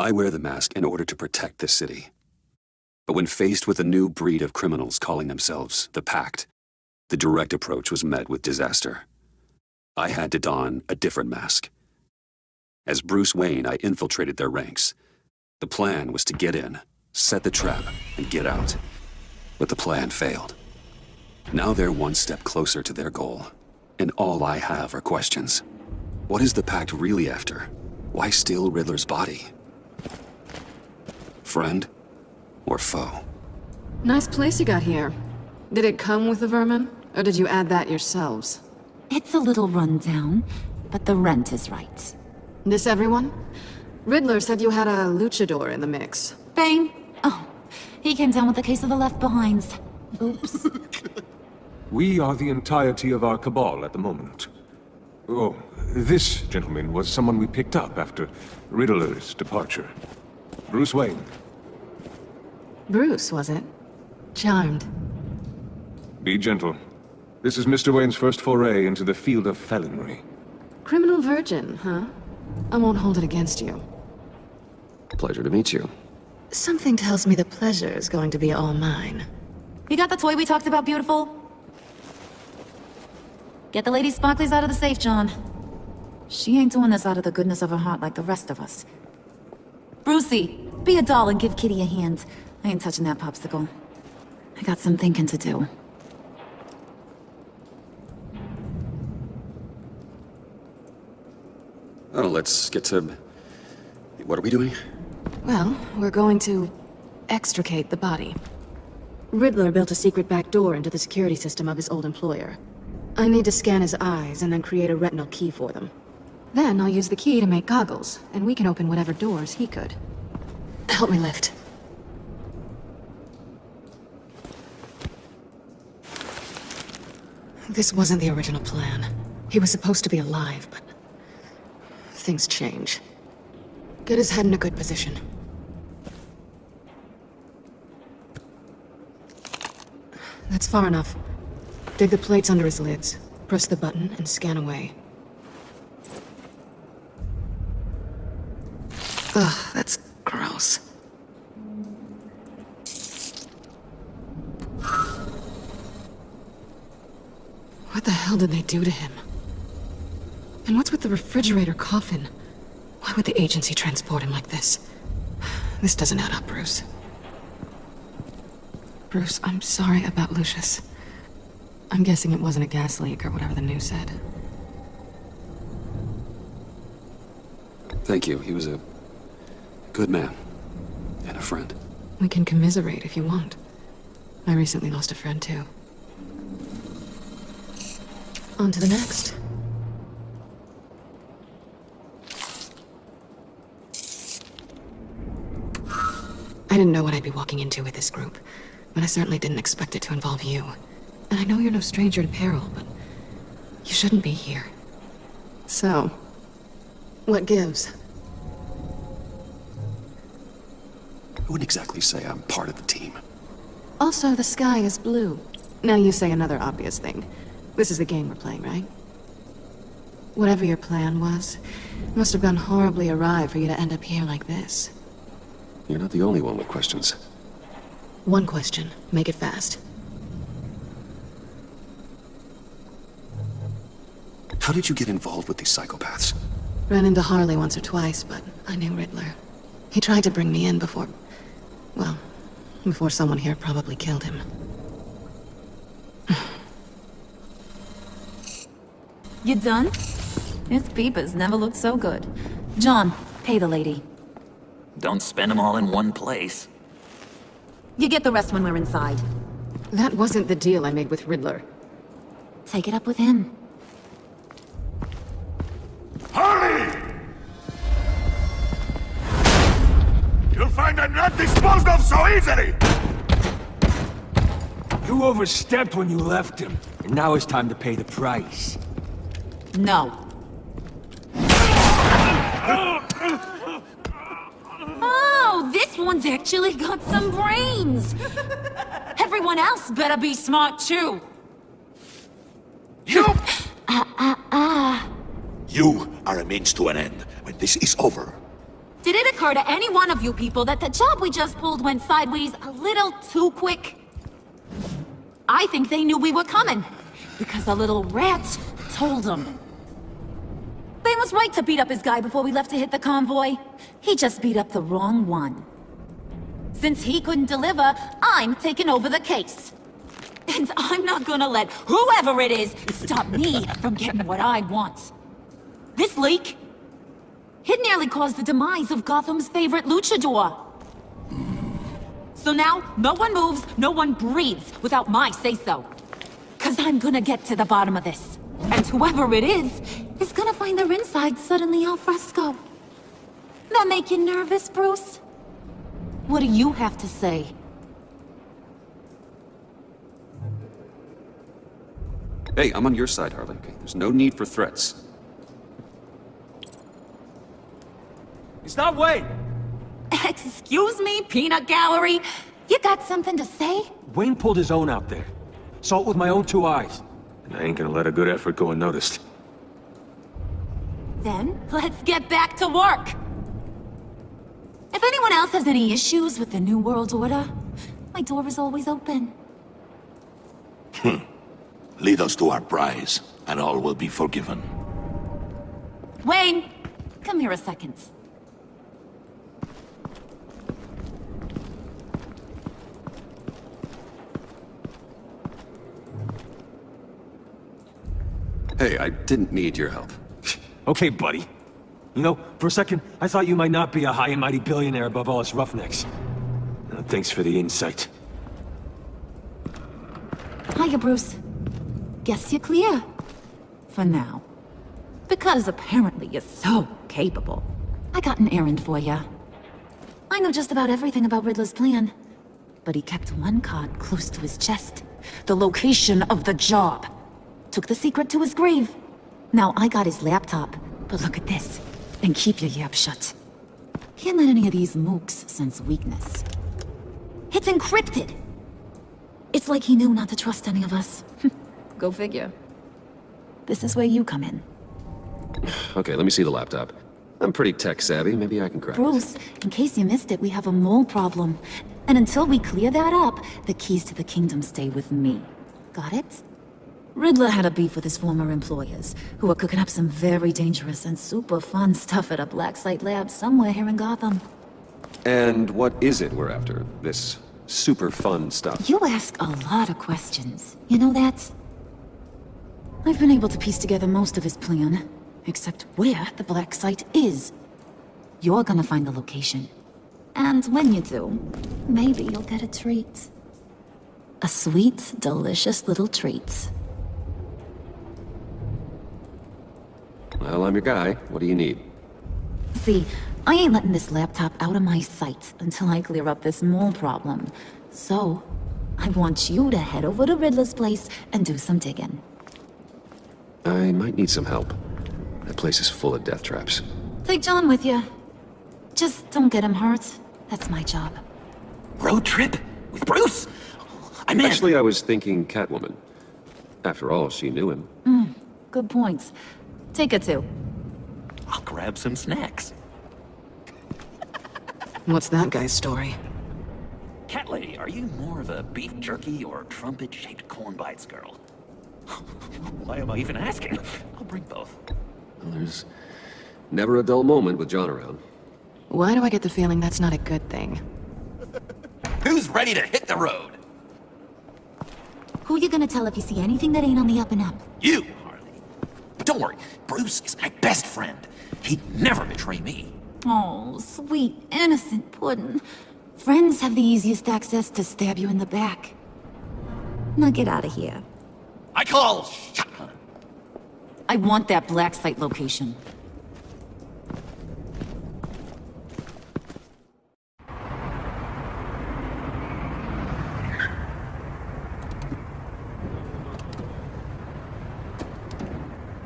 I wear the mask in order to protect the city. But when faced with a new breed of criminals calling themselves the Pact, the direct approach was met with disaster. I had to don a different mask. As Bruce Wayne, I infiltrated their ranks. The plan was to get in, set the trap, and get out. But the plan failed. Now they're one step closer to their goal, and all I have are questions. What is the Pact really after? Why steal Riddler's body? Friend or foe? Nice place you got here. Did it come with the vermin, or did you add that yourselves? It's a little rundown, but the rent is right. This everyone? Riddler said you had a luchador in the mix. Bane? Oh, he came down with a case of the left behinds. Oops. We are the entirety of our cabal at the moment. Oh, this gentleman was someone we picked up after Riddler's departure. Bruce Wayne. Bruce, was it? Charmed. Be gentle. This is Mr. Wayne's first foray into the field of felonry. Criminal virgin, huh? I won't hold it against you. Pleasure to meet you. Something tells me the pleasure is going to be all mine. You got the toy we talked about, beautiful? Get the lady sparklies out of the safe, John. She ain't doing this out of the goodness of her heart like the rest of us. Brucey, be a doll and give Kitty a hand. I ain't touching that popsicle. I got some thinking to do. Oh, let's get to... What are we doing? Well, we're going to extricate the body. Riddler built a secret back door into the security system of his old employer. I need to scan his eyes and then create a retinal key for them. Then I'll use the key to make goggles, and we can open whatever doors he could. Help me lift. This wasn't the original plan. He was supposed to be alive, but... things change. Get his head in a good position. That's far enough. Dig the plates under his lids. Press the button and scan away. Ugh, that's gross. What the hell did they do to him? And what's with the refrigerator coffin? Why would the agency transport him like this? This doesn't add up, Bruce. Bruce, I'm sorry about Lucius. I'm guessing it wasn't a gas leak or whatever the news said. Thank you. He was a good man. And a friend. We can commiserate if you want. I recently lost a friend, too. On to the next. I didn't know what I'd be walking into with this group, but I certainly didn't expect it to involve you. And I know you're no stranger to peril, but you shouldn't be here. So, what gives? I wouldn't exactly say I'm part of the team. Also, the sky is blue. Now you say another obvious thing. This is the game we're playing, right? Whatever your plan was, it must have gone horribly awry for you to end up here like this. You're not the only one with questions. One question. Make it fast. How did you get involved with these psychopaths? Ran into Harley once or twice, but I knew Riddler. He tried to bring me in before... well, before someone here probably killed him. You done? His peepers never looked so good. John, pay the lady. Don't spend them all in one place. You get the rest when we're inside. That wasn't the deal I made with Riddler. Take it up with him. Harley! You'll find I'm not disposed of so easily! You overstepped when you left him, and now it's time to pay the price. No. Oh, this one's actually got some brains! Everyone else better be smart too! You! You are a means to an end. When this is over... Did it occur to any one of you people that the job we just pulled went sideways a little too quick? I think they knew we were coming, because a little rat told them. They was right to beat up his guy before we left to hit the convoy. He just beat up the wrong one. Since he couldn't deliver, I'm taking over the case. And I'm not gonna let whoever it is stop me from getting what I want. This leak, it nearly caused the demise of Gotham's favorite luchador. So now, no one moves, no one breathes without my say-so. 'Cause I'm gonna get to the bottom of this. And whoever it is gonna find their insides suddenly al fresco. That make you nervous, Bruce? What do you have to say? Hey, I'm on your side, Harley. Okay? There's no need for threats. He's not Wayne! Excuse me, peanut gallery? You got something to say? Wayne pulled his own out there. Saw it with my own 2 eyes. And I ain't gonna let a good effort go unnoticed. Then, let's get back to work. If anyone else has any issues with the New World Order, my door is always open. Lead us to our prize, and all will be forgiven. Wayne, come here a second. Hey, I didn't need your help. Okay, buddy. You know, for a second, I thought you might not be a high and mighty billionaire above all us roughnecks. Thanks for the insight. Hiya, Bruce. Guess you're clear. For now. Because apparently you're so capable. I got an errand for you. I know just about everything about Riddler's plan. But he kept one card close to his chest. The location of the job. Took the secret to his grave. Now I got his laptop. But look at this. And keep your yap shut. Can't let any of these mooks sense weakness. It's encrypted! It's like he knew not to trust any of us. Go figure. This is where you come in. Okay, let me see the laptop. I'm pretty tech savvy. Maybe I can crack it. Bruce, in case you missed it, we have a mole problem. And until we clear that up, the keys to the kingdom stay with me. Got it? Riddler had a beef with his former employers, who were cooking up some very dangerous and super fun stuff at a black site lab somewhere here in Gotham. And what is it we're after? This super fun stuff? You ask a lot of questions. You know that? I've been able to piece together most of his plan, except where the black site is. You're gonna find the location. And when you do, maybe you'll get a treat. A sweet, delicious little treat. Well, I'm your guy. What do you need? See, I ain't letting this laptop out of my sight until I clear up this mole problem. So, I want you to head over to Riddler's place and do some digging. I might need some help. That place is full of death traps. Take John with you. Just don't get him hurt. That's my job. Road trip? With Bruce? I'm in. Actually, I was thinking Catwoman. After all, she knew him. Good points. Take her too. I'll grab some snacks. What's that guy's story? Cat lady, are you more of a beef jerky or trumpet-shaped corn bites girl? Why am I even asking? I'll bring both. Well, there's never a dull moment with John around. Why do I get the feeling that's not a good thing? Who's ready to hit the road? Who you gonna tell if you see anything that ain't on the up and up? You, Harley. But don't worry, Bruce is my best friend. He'd never betray me. Oh, sweet, innocent puddin'. Friends have the easiest access to stab you in the back. Now get out of here. I call shotgun. I want that black site location.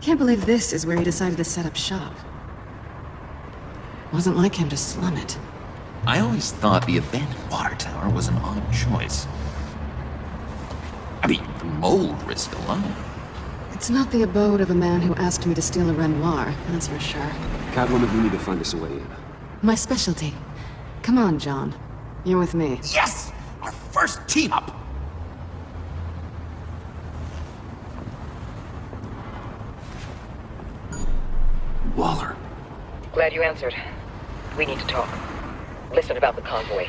Can't believe this is where he decided to set up shop. Wasn't like him to slum it. I always thought the abandoned water tower was an odd choice. I mean, the mold risk alone. It's not the abode of a man who asked me to steal a Renoir, that's for sure. Catwoman, we need to find us a way in. My specialty. Come on, John. You're with me. Yes! Our first team up! Waller. Glad you answered. We need to talk. Listen about the convoy.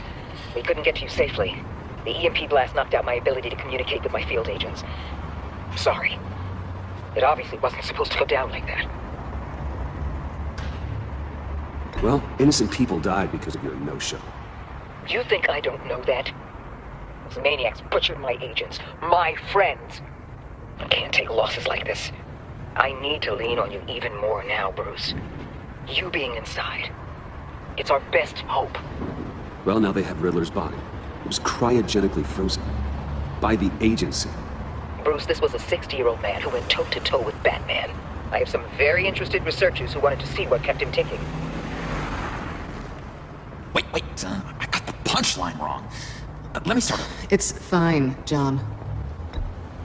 We couldn't get to you safely. The EMP blast knocked out my ability to communicate with my field agents. Sorry. It obviously wasn't supposed to go down like that. Well, innocent people died because of your no-show. You think I don't know that? Those maniacs butchered my agents, my friends. I can't take losses like this. I need to lean on you even more now, Bruce. You being inside. It's our best hope. Well, now they have Riddler's body. It was cryogenically frozen. By the agency. Bruce, this was a 60-year-old man who went toe-to-toe with Batman. I have some very interested researchers who wanted to see what kept him ticking. Wait, I got the punchline wrong. Let me start over. It's fine, John.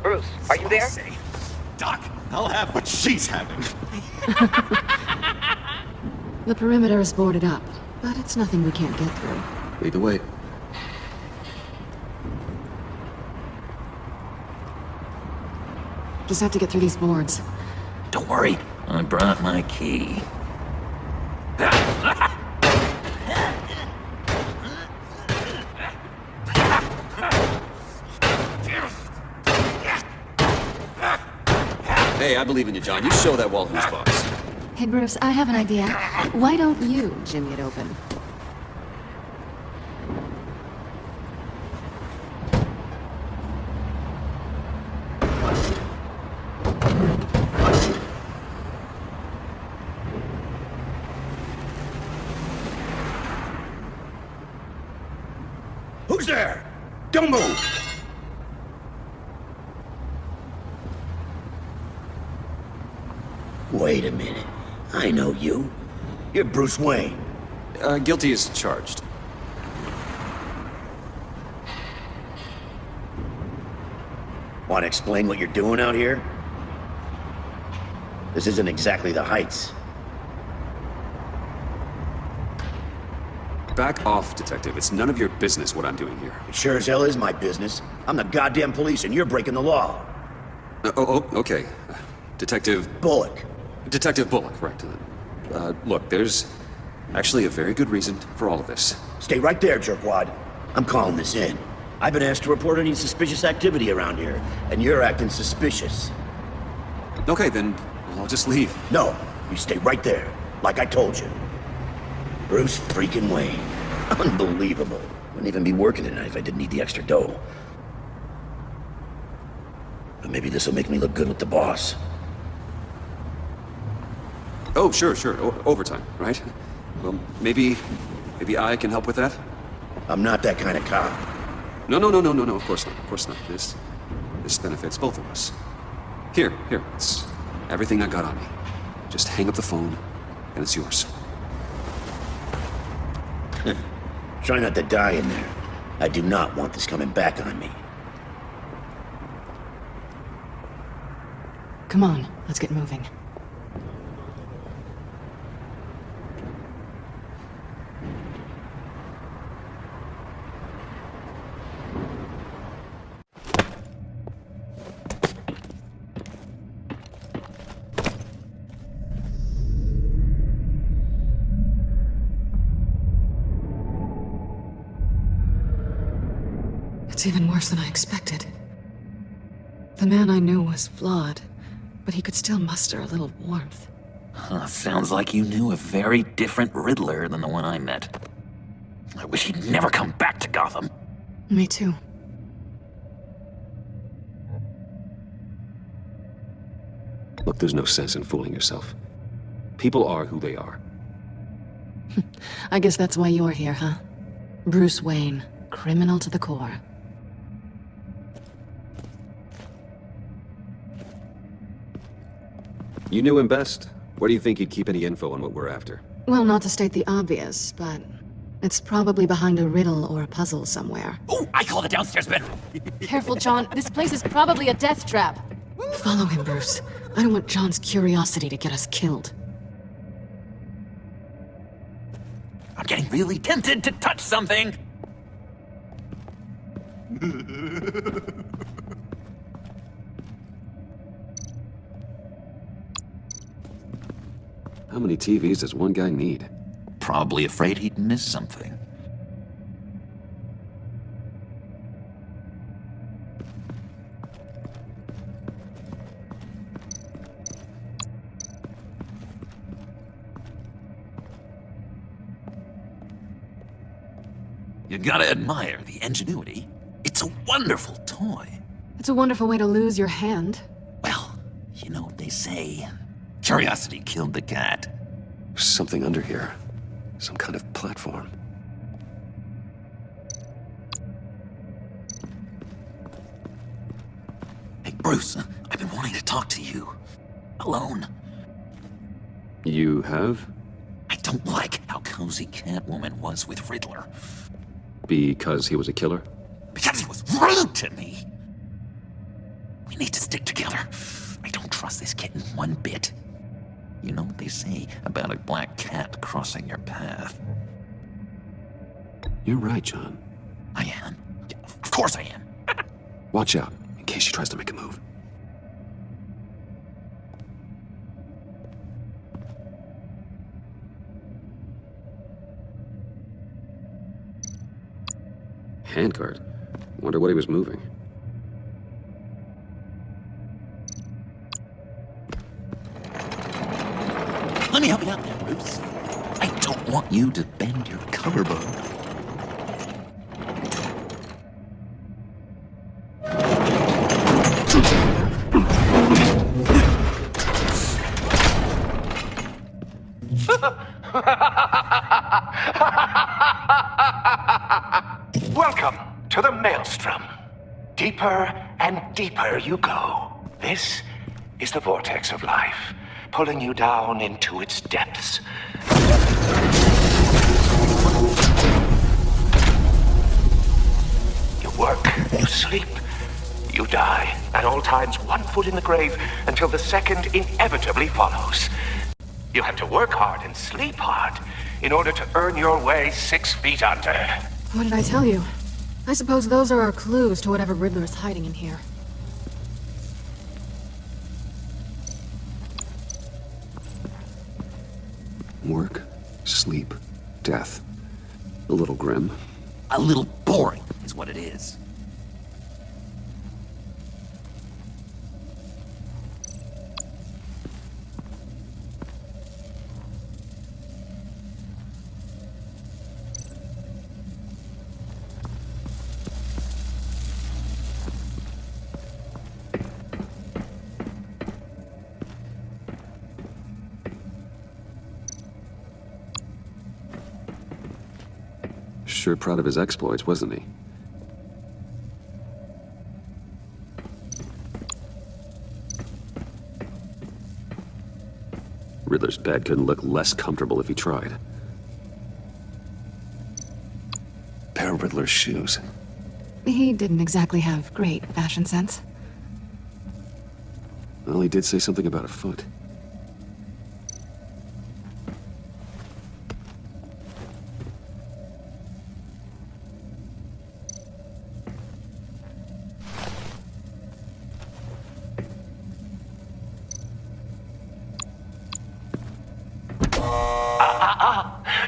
Bruce, are you there? Say, Doc, I'll have what she's having. The perimeter is boarded up, but it's nothing we can't get through. Lead the way. Just have to get through these boards. Don't worry, I brought my key. Hey, I believe in you, John. You show that wall who's boss. Hey, Bruce, I have an idea. Why don't you jimmy it open? Who's there? Don't move! Wait a minute. I know you. You're Bruce Wayne. Guilty as charged. Want to explain what you're doing out here? This isn't exactly the Heights. Back off, Detective. It's none of your business what I'm doing here. It sure as hell is my business. I'm the goddamn police and you're breaking the law. Okay. Detective Bullock. Bullock, right. Look, there's actually a very good reason for all of this. Stay right there, jerkwad. I'm calling this in. I've been asked to report any suspicious activity around here, and you're acting suspicious. Okay, then I'll just leave. No, you stay right there, like I told you. Bruce freaking Wayne. Unbelievable. Wouldn't even be working tonight if I didn't need the extra dough. But maybe this'll make me look good with the boss. Oh, sure. Overtime, right? Well, maybe I can help with that? I'm not that kind of cop. No, of course not. This benefits both of us. Here, it's everything I got on me. Just hang up the phone, and it's yours. Try not to die in there. I do not want this coming back on me. Come on, let's get moving. It's even worse than I expected. The man I knew was flawed, but he could still muster a little warmth. Sounds like you knew a very different Riddler than the one I met. I wish he'd never come back to Gotham. Me too. Look, there's no sense in fooling yourself. People are who they are. I guess that's why you're here, huh? Bruce Wayne, criminal to the core. You knew him best. Where do you think he'd keep any info on what we're after? Well, not to state the obvious, but it's probably behind a riddle or a puzzle somewhere. Oh, I call the downstairs bedroom. Careful, John. This place is probably a death trap. Follow him, Bruce. I don't want John's curiosity to get us killed. I'm getting really tempted to touch something. How many TVs does one guy need? Probably afraid he'd miss something. You gotta admire the ingenuity. It's a wonderful toy. It's a wonderful way to lose your hand. Well, you know what they say. Curiosity killed the cat. There's something under here. Some kind of platform. Hey, Bruce, I've been wanting to talk to you. Alone. You have? I don't like how cozy Catwoman was with Riddler. Because he was a killer? Because he was rude to me. We need to stick together. I don't trust this kitten one bit. You know what they say about a black cat crossing your path? You're right, John. I am. Yeah, of course I am. Watch out, in case she tries to make a move. Handcart. Wonder what he was moving. Let me help you out there, Bruce. I don't want you to bend your collarbone. Welcome to the Maelstrom. Deeper and deeper you go. This is the vortex of life, pulling you down into its depths. You work, you sleep, you die. At all times, one foot in the grave until the second inevitably follows. You have to work hard and sleep hard in order to earn your way 6 feet under. What did I tell you? I suppose those are our clues to whatever Riddler is hiding in here. Work, sleep, death. A little grim. A little boring is what it is. Sure proud of his exploits, wasn't he? Riddler's bed couldn't look less comfortable if he tried. Pair of Riddler's shoes. He didn't exactly have great fashion sense. Well, he did say something about a foot.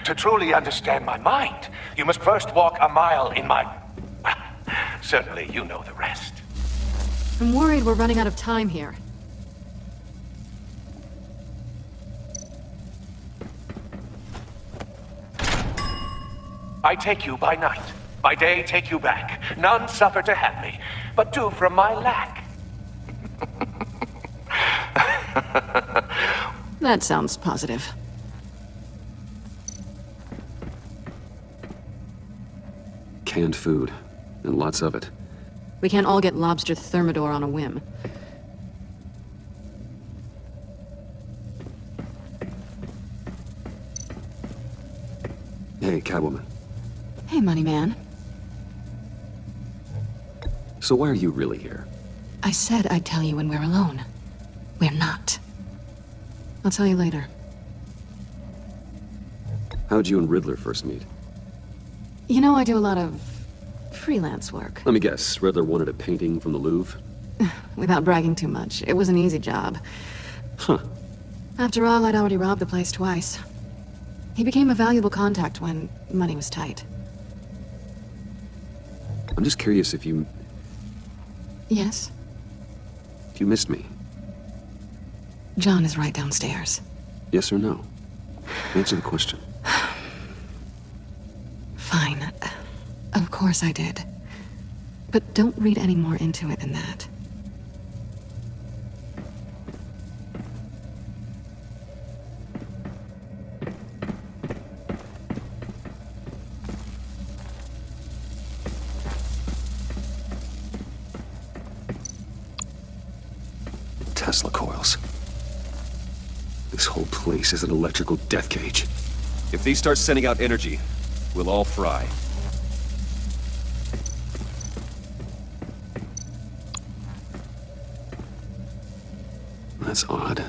To truly understand my mind, you must first walk a mile in my... Well, certainly you know the rest. I'm worried we're running out of time here. I take you by night. By day, take you back. None suffer to have me, but do from my lack. That sounds positive. Canned food, and lots of it. We can't all get lobster thermidor on a whim. Hey, Catwoman. Hey, money man. So why are you really here? I said I'd tell you when we're alone. We're not. I'll tell you later. How'd you and Riddler first meet? You know, I do a lot of freelance work. Let me guess, Riddler wanted a painting from the Louvre? Without bragging too much, it was an easy job. Huh. After all, I'd already robbed the place twice. He became a valuable contact when money was tight. I'm just curious if you Yes? missed me. John is right downstairs. Yes or no? Answer the question. Fine. Of course I did. But don't read any more into it than that. Tesla coils. This whole place is an electrical death cage. If these start sending out energy, we'll all fry. That's odd.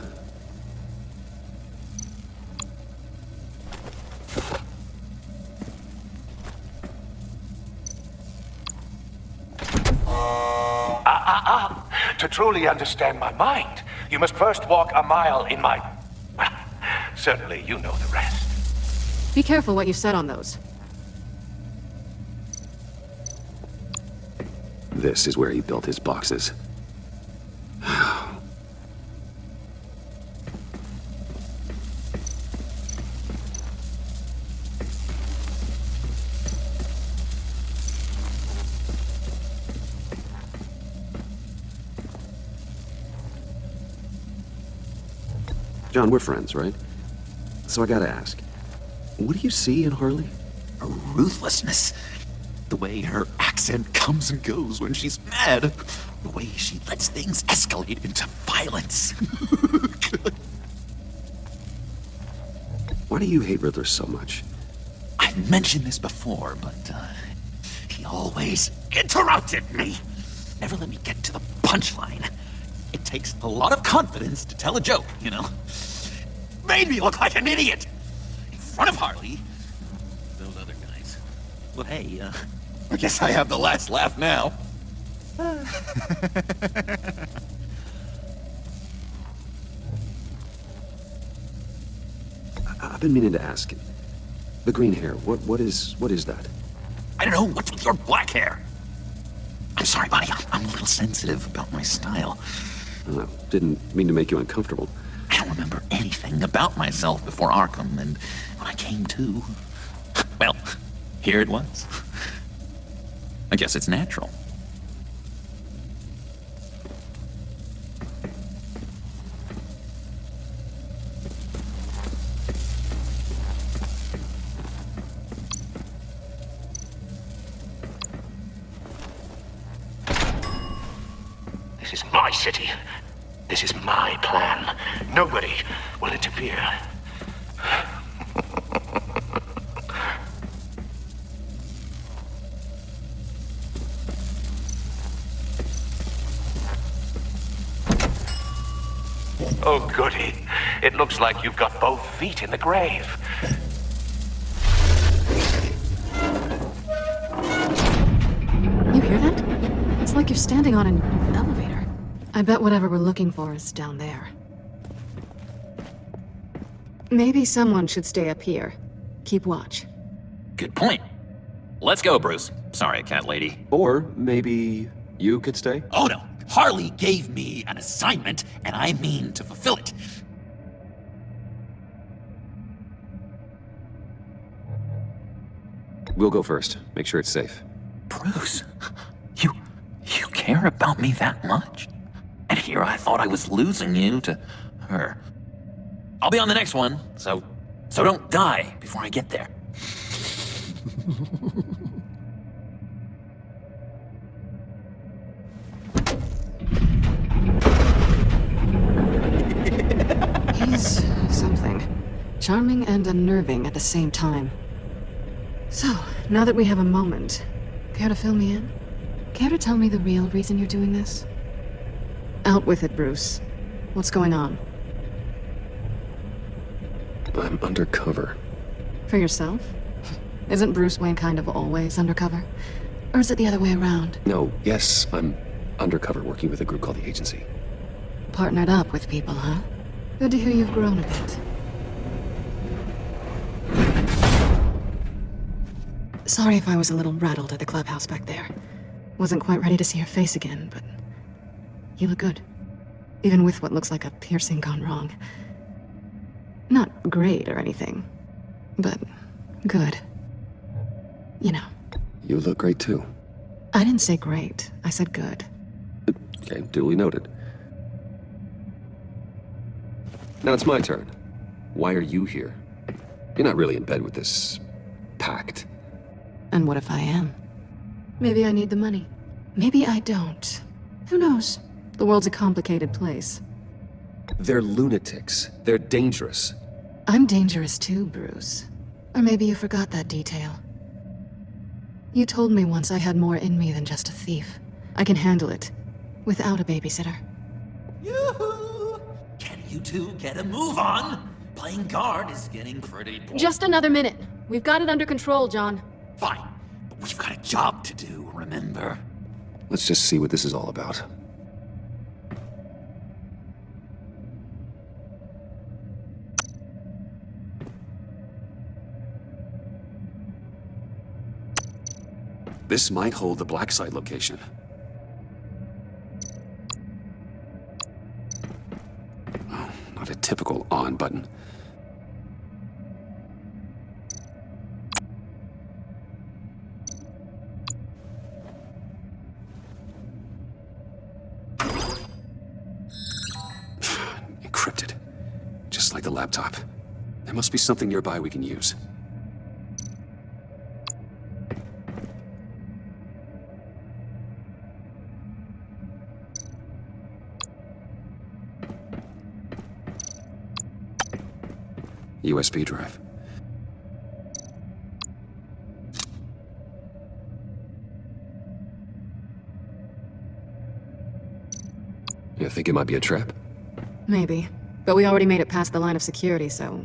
To truly understand my mind, you must first walk a mile in my... Well, certainly you know the rest. Be careful what you said on those. This is where he built his boxes. John, we're friends, right? So I gotta ask, what do you see in Harley? Her ruthlessness. The way her accent comes and goes when she's mad. The way she lets things escalate into violence. Why do you hate Riddler so much? I've mentioned this before, but he always interrupted me. Never let me get to the punchline. It takes a lot of confidence to tell a joke, you know? Made me look like an idiot! In front of Harley. Those other guys. Well, hey, I guess I have the last laugh now. I've been meaning to ask. The green hair, what is that? I don't know, what's with your black hair? I'm sorry, buddy, I'm a little sensitive about my style. Didn't mean to make you uncomfortable. I don't remember anything about myself before Arkham, and when I came to, well, here it was. I guess it's natural. This is my city. This is my plan. Nobody will interfere. Oh, goody. It looks like you've got both feet in the grave. You hear that? It's like you're standing on an elevator. I bet whatever we're looking for is down there. Maybe someone should stay up here. Keep watch. Good point. Let's go, Bruce. Sorry, cat lady. Or maybe you could stay? Oh no, Harley gave me an assignment, and I mean to fulfill it. We'll go first. Make sure it's safe. Bruce, you care about me that much? And here I thought I was losing you to her. I'll be on the next one, so don't die before I get there. He's something. Charming and unnerving at the same time. So, now that we have a moment, care to fill me in? Care to tell me the real reason you're doing this? Out with it, Bruce. What's going on? I'm undercover. For yourself? Isn't Bruce Wayne kind of always undercover? Or is it the other way around? No, yes, I'm undercover working with a group called the Agency. Partnered up with people, huh? Good to hear you've grown a bit. Sorry if I was a little rattled at the clubhouse back there. Wasn't quite ready to see your face again, but you look good. Even with what looks like a piercing gone wrong. Not great or anything, but good. You know. You look great too. I didn't say great. I said good. Okay, duly noted. Now it's my turn. Why are you here? You're not really in bed with this pact. And what if I am? Maybe I need the money. Maybe I don't. Who knows? The world's a complicated place. They're lunatics. They're dangerous. I'm dangerous too, Bruce. Or maybe you forgot that detail. You told me once I had more in me than just a thief. I can handle it. Without a babysitter. Yoo-hoo! Can you two get a move on? Playing guard is getting pretty boring. Just another minute. We've got it under control, John. Fine, but we've got a job to do, remember? Let's just see what this is all about. This might hold the black site location. Oh, not a typical on button. Encrypted. Just like the laptop. There must be something nearby we can use. USB drive. You think it might be a trap? Maybe. But we already made it past the line of security, so...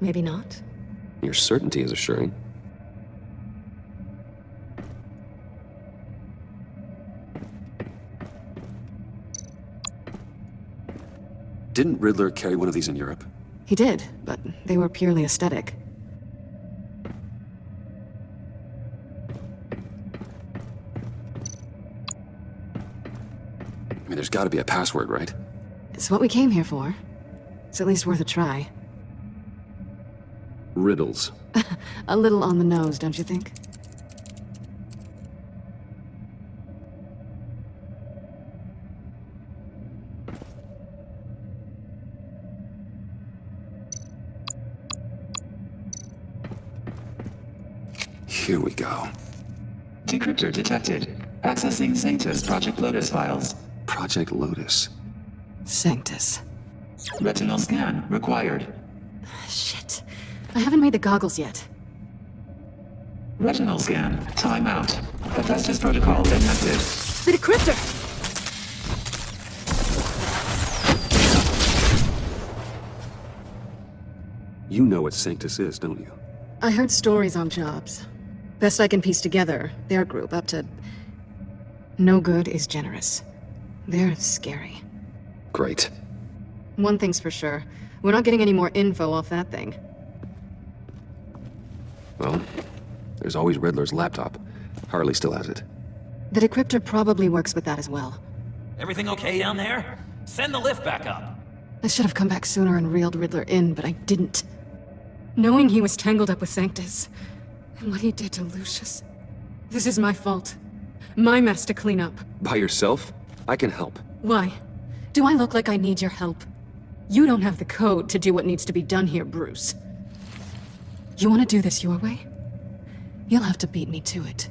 maybe not? Your certainty is assuring. Didn't Riddler carry one of these in Europe? He did, but they were purely aesthetic. I mean, there's gotta be a password, right? It's what we came here for. It's at least worth a try. Riddles. A little on the nose, don't you think? Here we go. Decryptor detected. Accessing Sanctus Project Lotus files. Project Lotus. Sanctus. Retinal scan required. Shit. I haven't made the goggles yet. Retinal scan. Timeout. Hephaestus protocol enacted. The decryptor! You know what Sanctus is, don't you? I heard stories on jobs. Best I can piece together, their group up to... no good is generous. They're scary. Great. One thing's for sure. We're not getting any more info off that thing. Well, there's always Riddler's laptop. Harley still has it. The decryptor probably works with that as well. Everything okay down there? Send the lift back up. I should have come back sooner and reeled Riddler in, but I didn't. Knowing he was tangled up with Sanctus, and what he did to Lucius. This is my fault. My mess to clean up. By yourself? I can help. Why? Do I look like I need your help? You don't have the code to do what needs to be done here, Bruce. You want to do this your way? You'll have to beat me to it.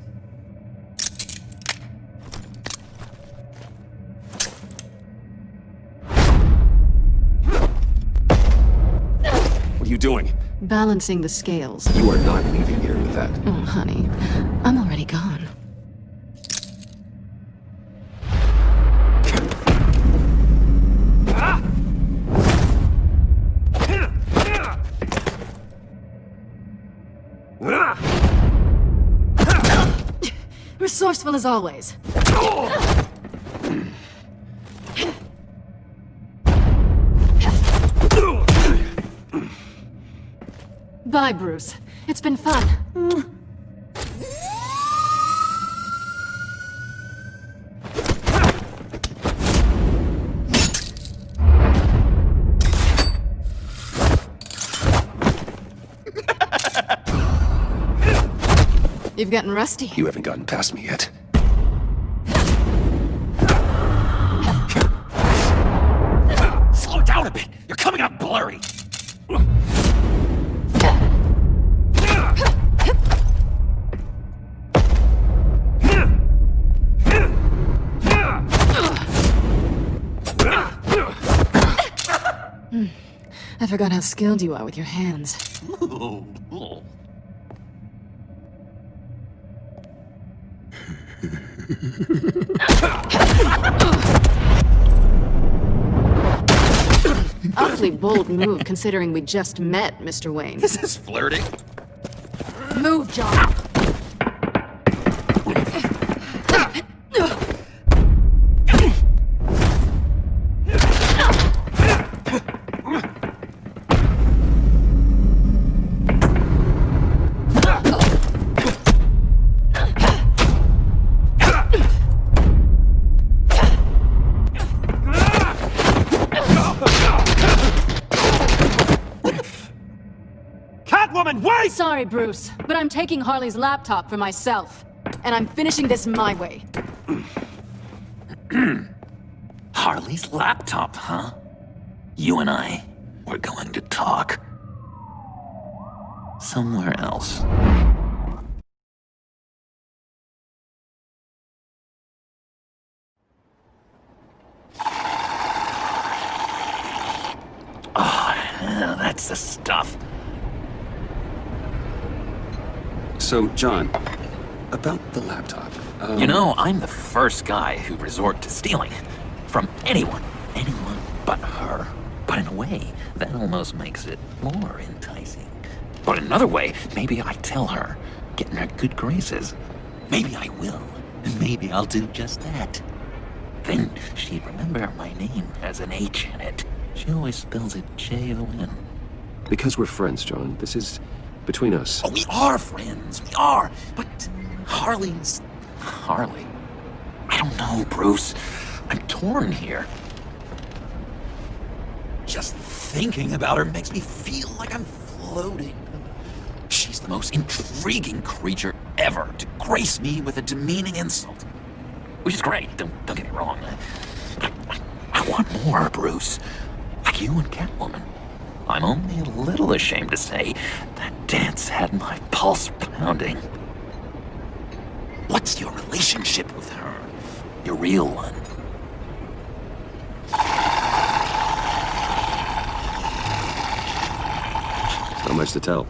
What are you doing? Balancing the scales. You are not leaving here with that. Oh, honey. I'm already gone. Resourceful as always. Bye, Bruce. It's been fun. You've gotten rusty. You haven't gotten past me yet. Slow down a bit. You're coming out blurry. I forgot how skilled you are with your hands. Awfully bold move, considering we just met, Mr. Wayne. This is flirting. Move, John! Sorry, Bruce, but I'm taking Harley's laptop for myself. And I'm finishing this my way. Harley's laptop, huh? You and I, we're going to talk. Somewhere else. Oh, yeah, that's the stuff. So, John, about the laptop. You know, I'm the first guy who resort to stealing. From anyone but her. But in a way, that almost makes it more enticing. But another way, maybe I tell her, get in her good graces. Maybe I will, and maybe I'll do just that. Then she'd remember my name has an H in it. She always spells it J-O-N. Because we're friends, John. This is between us. Oh, we are friends. We are. But Harley's... Harley. I don't know, Bruce. I'm torn here. Just thinking about her makes me feel like I'm floating. She's the most intriguing creature ever to grace me with a demeaning insult. Which is great, don't get me wrong. I want more, Bruce. Like you and Catwoman. I'm only a little ashamed to say that dance had my pulse pounding. What's your relationship with her? Your real one? Not much to tell.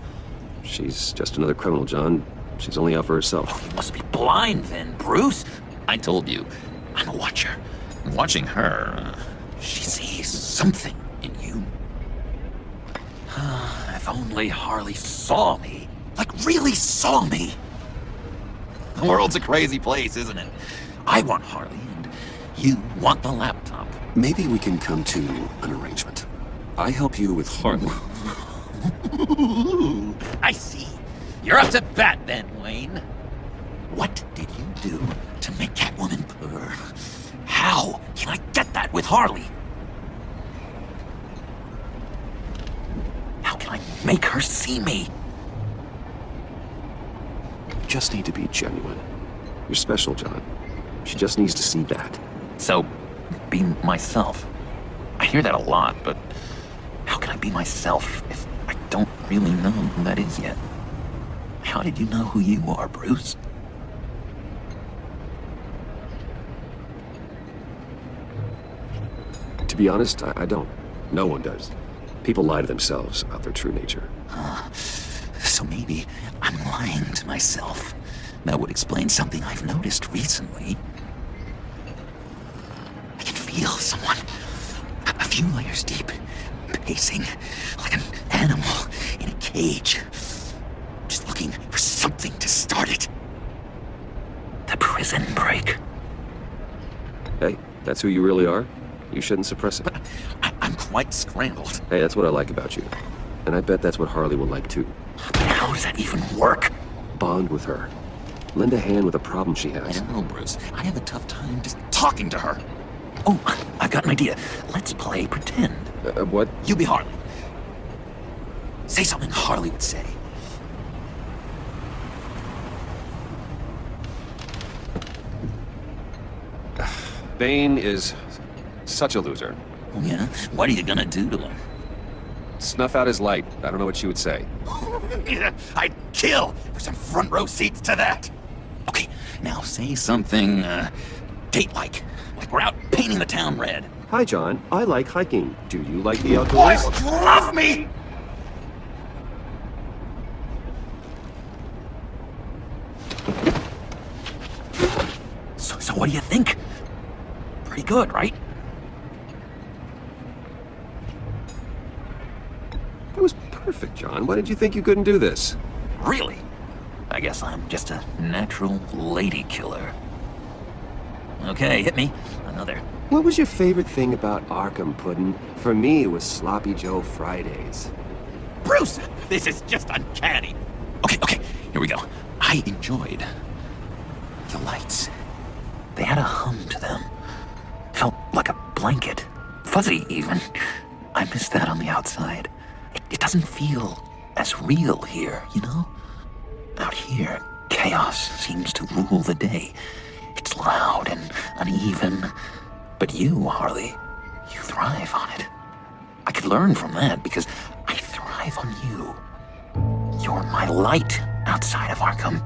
She's just another criminal, John. She's only out for herself. Oh, you must be blind then, Bruce. I told you, I'm a watcher. And watching her, she sees something in you. If only Harley saw me. Like, really saw me. The world's a crazy place, isn't it? I want Harley, and you want the laptop. Maybe we can come to an arrangement. I help you with Harley. I see. You're up to bat then, Wayne. What did you do to make Catwoman purr? How can I get that with Harley? How can I make her see me? You just need to be genuine. You're special, John. She just needs to see that. So, be myself. I hear that a lot, but how can I be myself if I don't really know who that is yet? How did you know who you are, Bruce? To be honest, I don't. No one does. People lie to themselves about their true nature. So maybe I'm lying to myself. That would explain something I've noticed recently. I can feel someone a few layers deep, pacing like an animal in a cage. Just looking for something to start it. That prison break. Hey, that's who you really are? You shouldn't suppress it. But I'm quite scrambled. Hey, that's what I like about you. And I bet that's what Harley will like too. But how does that even work? Bond with her. Lend a hand with a problem she I has. don't know, Bruce. I have a tough time just talking to her. Oh, I've got an idea. Let's play pretend. What? You be Harley. Say something Harley would say. Bane is such a loser. Oh, yeah? What are you gonna do to him? Snuff out his light. I don't know what she would say. I'd kill for some front row seats to that. Okay, now say something, date-like. Like we're out painting the town red. Hi, John. I like hiking. Do you like the outdoors? Boy, love me! So what do you think? Pretty good, right? That was perfect, John. Why did you think you couldn't do this? Really? I guess I'm just a natural lady killer. Okay, hit me. Another. What was your favorite thing about Arkham Puddin'? For me, it was Sloppy Joe Fridays. Bruce! This is just uncanny. Okay, here we go. I enjoyed the lights. They had a hum to them. Felt like a blanket. Fuzzy, even. I miss that on the outside. It doesn't feel as real here, you know? Out here, chaos seems to rule the day. It's loud and uneven. But you, Harley, you thrive on it. I could learn from that because I thrive on you. You're my light outside of Arkham.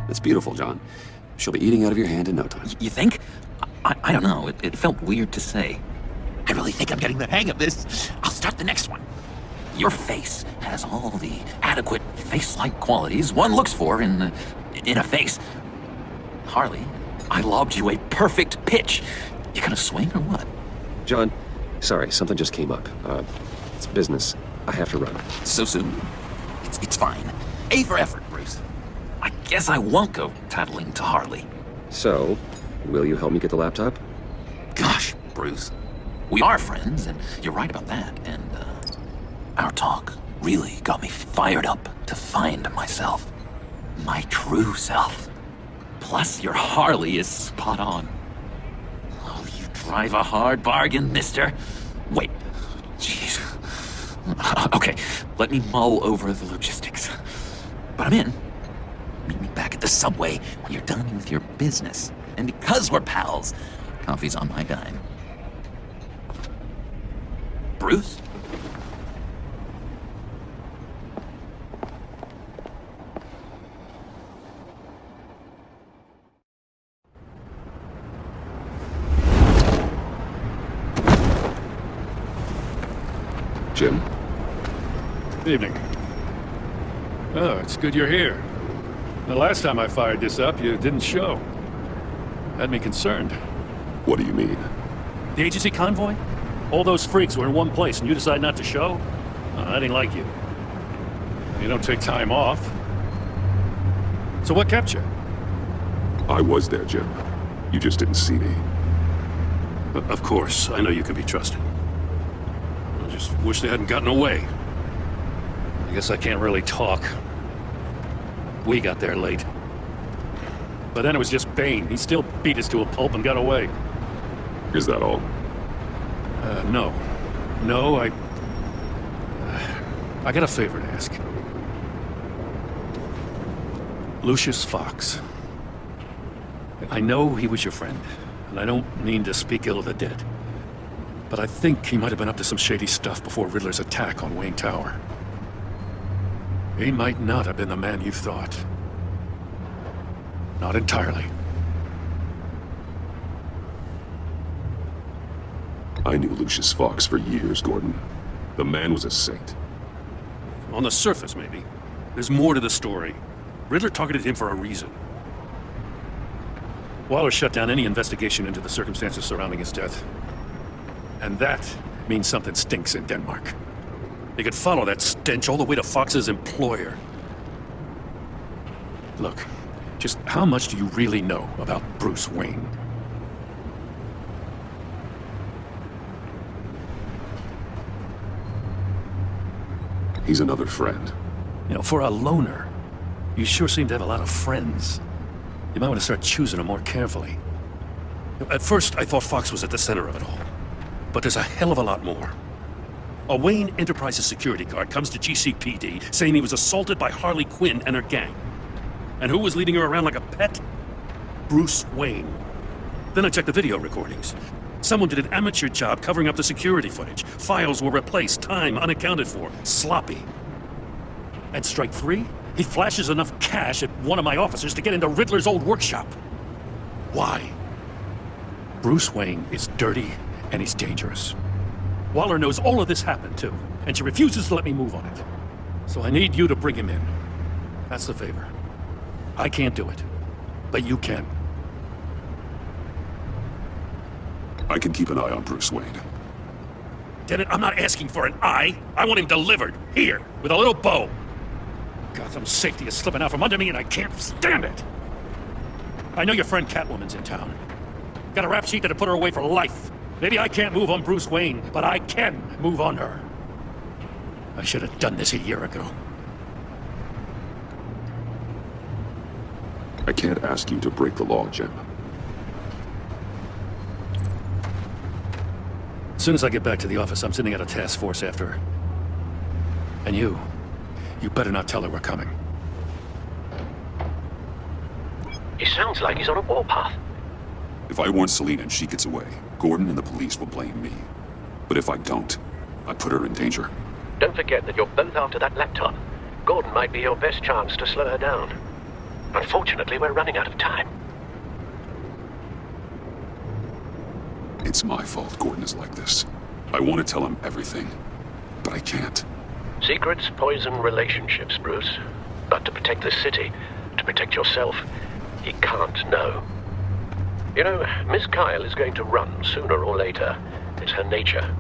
It's beautiful, John. She'll be eating out of your hand in no time. You think? I don't know. It felt weird to say. I really think I'm getting the hang of this. I'll start the next one. Your face has all the adequate face-like qualities one looks for in a face. Harley, I lobbed you a perfect pitch. You gonna swing or what? John, sorry, something just came up. It's business. I have to run. So soon? It's fine. A for effort, Bruce. I guess I won't go tattling to Harley. So, will you help me get the laptop? Gosh, Bruce. We are friends, and you're right about that, and, our talk really got me fired up to find myself. My true self. Plus, your Harley is spot on. Oh, you drive a hard bargain, mister. Wait. Jeez. Okay, let me mull over the logistics. But I'm in. Meet me back at the subway when you're done with your business. And because we're pals, coffee's on my dime. Bruce? Jim? Evening. Oh, it's good you're here. The last time I fired this up, you didn't show. Had me concerned. What do you mean? The agency convoy? All those freaks were in one place and you decide not to show? I didn't like you. You don't take time off. So what kept you? I was there, Jim. You just didn't see me. Of course, I know you can be trusted. I just wish they hadn't gotten away. I guess I can't really talk. We got there late. But then it was just Bane. He still beat us to a pulp and got away. Is that all? No. No, I got a favor to ask. Lucius Fox. I know he was your friend, and I don't mean to speak ill of the dead. But I think he might have been up to some shady stuff before Riddler's attack on Wayne Tower. He might not have been the man you thought. Not entirely. I knew Lucius Fox for years, Gordon. The man was a saint. On the surface, maybe. There's more to the story. Riddler targeted him for a reason. Waller shut down any investigation into the circumstances surrounding his death. And that means something stinks in Denmark. They could follow that stench all the way to Fox's employer. Look, just how much do you really know about Bruce Wayne? He's another friend. You know, for a loner, you sure seem to have a lot of friends. You might want to start choosing them more carefully. At first, I thought Fox was at the center of it all. But there's a hell of a lot more. A Wayne Enterprises security guard comes to GCPD saying he was assaulted by Harley Quinn and her gang. And who was leading her around like a pet? Bruce Wayne. Then I checked the video recordings. Someone did an amateur job covering up the security footage. Files were replaced, time unaccounted for, sloppy. At strike 3, he flashes enough cash at one of my officers to get into Riddler's old workshop. Why? Bruce Wayne is dirty and he's dangerous. Waller knows all of this happened too, and she refuses to let me move on it. So I need you to bring him in. That's the favor. I can't do it, but you can. I can keep an eye on Bruce Wayne. Get it? I'm not asking for an eye. I want him delivered, here, with a little bow. Gotham's safety is slipping out from under me and I can't stand it. I know your friend Catwoman's in town. Got a rap sheet that'll put her away for life. Maybe I can't move on Bruce Wayne, but I can move on her. I should have done this a year ago. I can't ask you to break the law, Jim. As soon as I get back to the office, I'm sending out a task force after her. And you better not tell her we're coming. He sounds like he's on a warpath. If I warn Selina and she gets away, Gordon and the police will blame me. But if I don't, I put her in danger. Don't forget that you're both after that laptop. Gordon might be your best chance to slow her down. Unfortunately, we're running out of time. It's my fault Gordon is like this. I want to tell him everything, but I can't. Secrets poison relationships, Bruce. But to protect this city, to protect yourself, he can't know. You know, Miss Kyle is going to run sooner or later. It's her nature.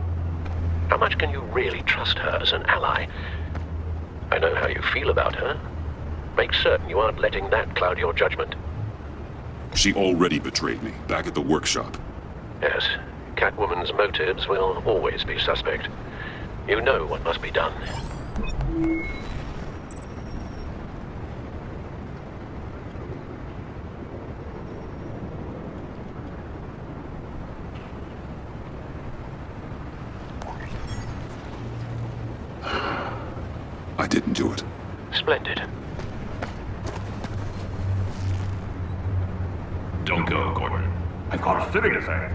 How much can you really trust her as an ally? I know how you feel about her. Make certain you aren't letting that cloud your judgment. She already betrayed me, back at the workshop. Yes, Catwoman's motives will always be suspect. You know what must be done. I didn't do it. Splendid. Don't go, Gordon. I've got a fitting to say.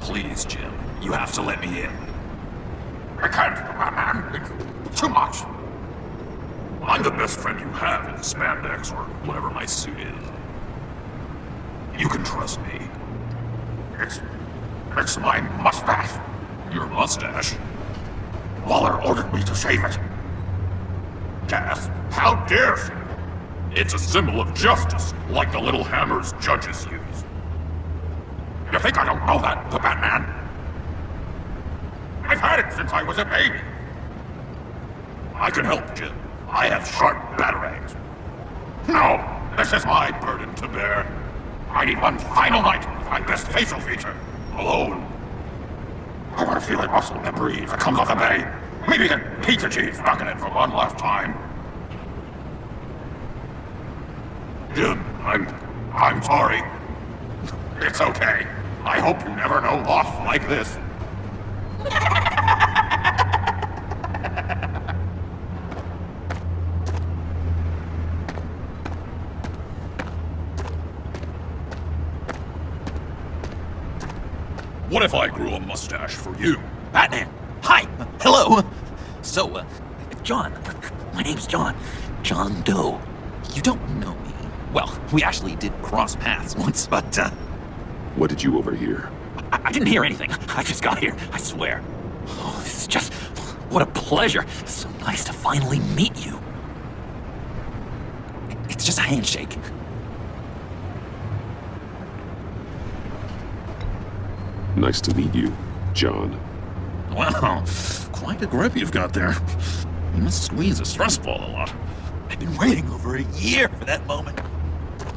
Please, Jim. You have to let me in. I can't, man. It's too much. I'm the best friend you have in spandex or whatever my suit is. You can trust me. It's my mustache. Your mustache? Waller ordered me to shave it. Cass, how dare she? It's a symbol of justice, like the little hammers judges use. You think I don't know that, the Batman? I've had it since I was a baby. I can help, Jim. I have sharp batarangs. No, this is my burden to bear. I need one final night with my best facial feature, alone. I want to feel it rustle in the breeze that comes off the bay. Maybe get pizza cheese stuck in it for one last time. Jim, I'm sorry. It's okay. I hope you never know loss like this. What if I grew a mustache for you? Batman! Hi! Hello! So, John. My name's John. John Doe. You don't know me. Well, we actually did cross paths once, but, What did you overhear? I didn't hear anything. I just got here, I swear. Oh, this is just... what a pleasure. So nice to finally meet you. It's just a handshake. Nice to meet you, John. Wow, quite a grip you've got there. You must squeeze a stress ball a lot. I've been waiting over a year for that moment.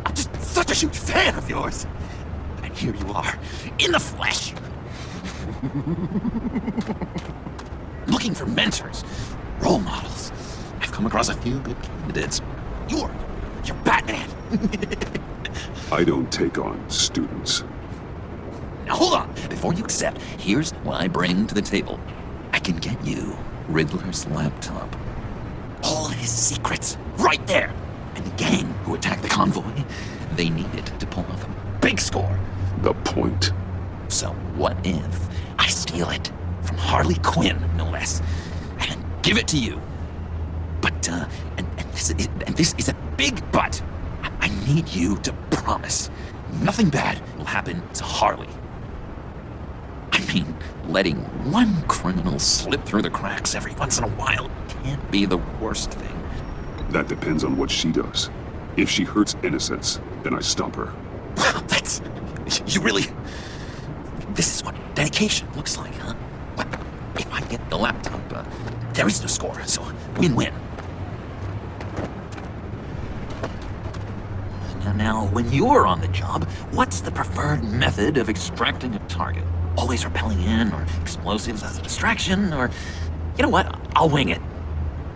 I'm just such a huge fan of yours. And here you are, in the flesh. Looking for mentors, role models. I've come across a few good candidates. You're Batman. I don't take on students. Now hold on, before you accept, here's what I bring to the table. I can get you Riddler's laptop. All his secrets, right there. And the gang who attacked the convoy, they needed to pull off a big score. The point. So what if I steal it from Harley Quinn, no less, and then give it to you? But, and this is a big but. I need you to promise nothing bad will happen to Harley. I mean, letting one criminal slip through the cracks every once in a while can't be the worst thing. That depends on what she does. If she hurts innocents, then I stop her. Wow, that's... You really... This is what dedication looks like, huh? Well, if I get the laptop, there is no score, so win-win. Now, when you're on the job, what's the preferred method of extracting a target? Always rappelling in, or explosives as a distraction, or... You know what? I'll wing it.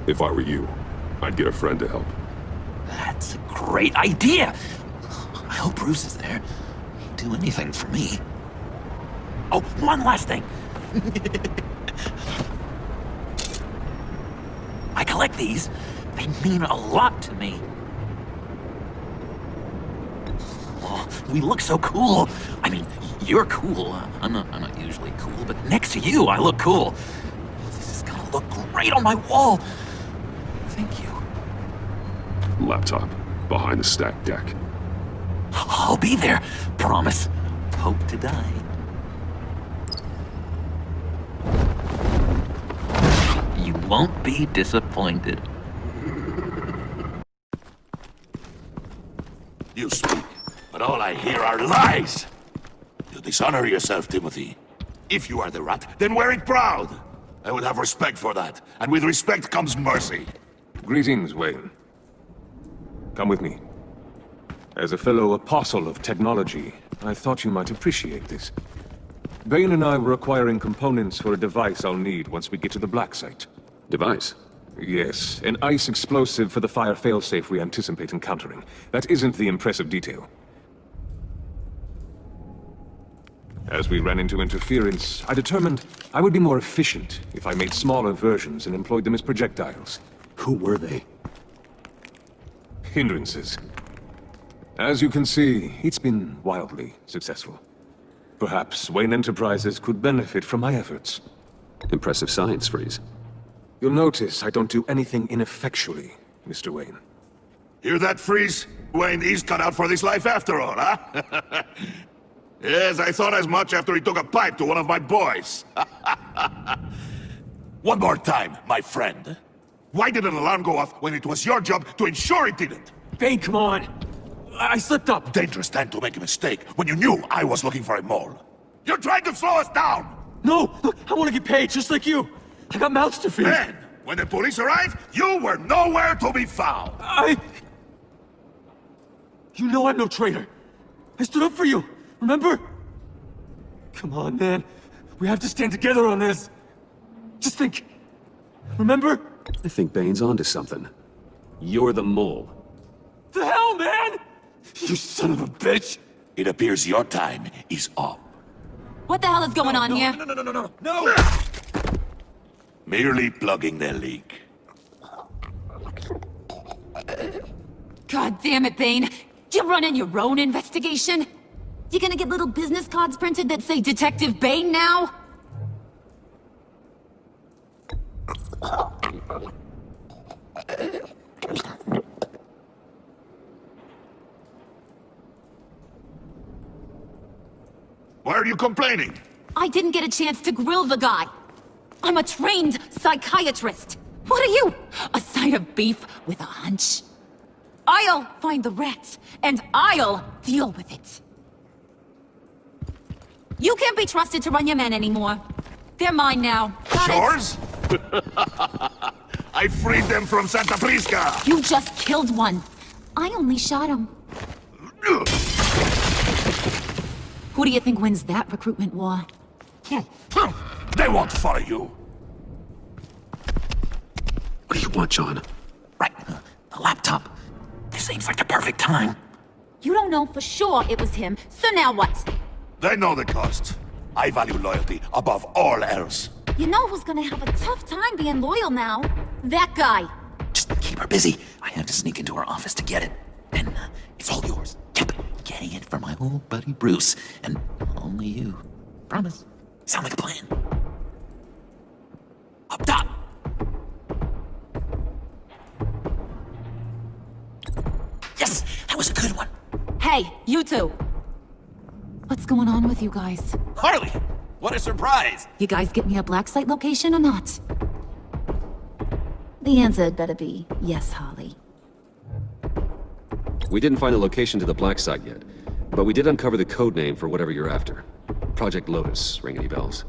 If I were you, I'd get a friend to help. That's a great idea! I hope Bruce is there. He'd do anything for me. Oh, one last thing! I collect these. They mean a lot to me. Oh, we look so cool. I mean, you're cool. I'm not usually cool, but next to you, I look cool. This is gonna look great on my wall. Thank you. Laptop, behind the stacked deck. I'll be there, promise. Hope to die. You won't be disappointed. You speak, but all I hear are lies. You dishonor yourself, Timothy. If you are the rat, then wear it proud. I would have respect for that, and with respect comes mercy. Greetings, Wayne. Come with me. As a fellow apostle of technology, I thought you might appreciate this. Bane and I were acquiring components for a device I'll need once we get to the Black Site. Device? Yes, an ice explosive for the fire failsafe we anticipate encountering. That isn't the impressive detail. As we ran into interference, I determined I would be more efficient if I made smaller versions and employed them as projectiles. Who were they? Hindrances. As you can see, it's been wildly successful. Perhaps Wayne Enterprises could benefit from my efforts. Impressive science, Freeze. You'll notice I don't do anything ineffectually, Mr. Wayne. Hear that, Freeze? Wayne, he's cut out for this life after all, huh? Yes, I thought as much after he took a pipe to one of my boys. One more time, my friend. Why did an alarm go off when it was your job to ensure it didn't? Bane, come on! I slipped up! Dangerous time to make a mistake when you knew I was looking for a mole. You're trying to slow us down! No! I want to get paid just like you! I got mouths to feed! Then, when the police arrived, you were nowhere to be found! You know I'm no traitor! I stood up for you, remember? Come on, man. We have to stand together on this. Just think. Remember? I think Bane's onto something. You're the mole. The hell, man! You son of a bitch! It appears your time is up. What the hell is going on here? No! Merely plugging the leak. God damn it, Bane. You running your own investigation? You gonna get little business cards printed that say Detective Bane now? Why are you complaining? I didn't get a chance to grill the guy. I'm a trained psychiatrist. What are you? A side of beef with a hunch? I'll find the rats, and I'll deal with it. You can't be trusted to run your men anymore. They're mine now. Got it. Yours? I freed them from Santa Prisca! You just killed one. I only shot him. Who do you think wins that recruitment war? They won't follow you. What do you want, John? Right, the laptop. This seems like the perfect time. You don't know for sure it was him, so now what? They know the cost. I value loyalty above all else. You know who's gonna have a tough time being loyal now? That guy. Just keep her busy. I have to sneak into her office to get it. And it's all yours. Yep, getting it for my old buddy Bruce. And only you. Promise. Sound like a plan. Up top! Yes, that was a good one. Hey, you two. What's going on with you guys? Harley! What a surprise! You guys get me a black site location or not? The answer had better be yes, Holly. We didn't find the location to the black site yet, but we did uncover the code name for whatever you're after. Project Lotus. Ring any bells?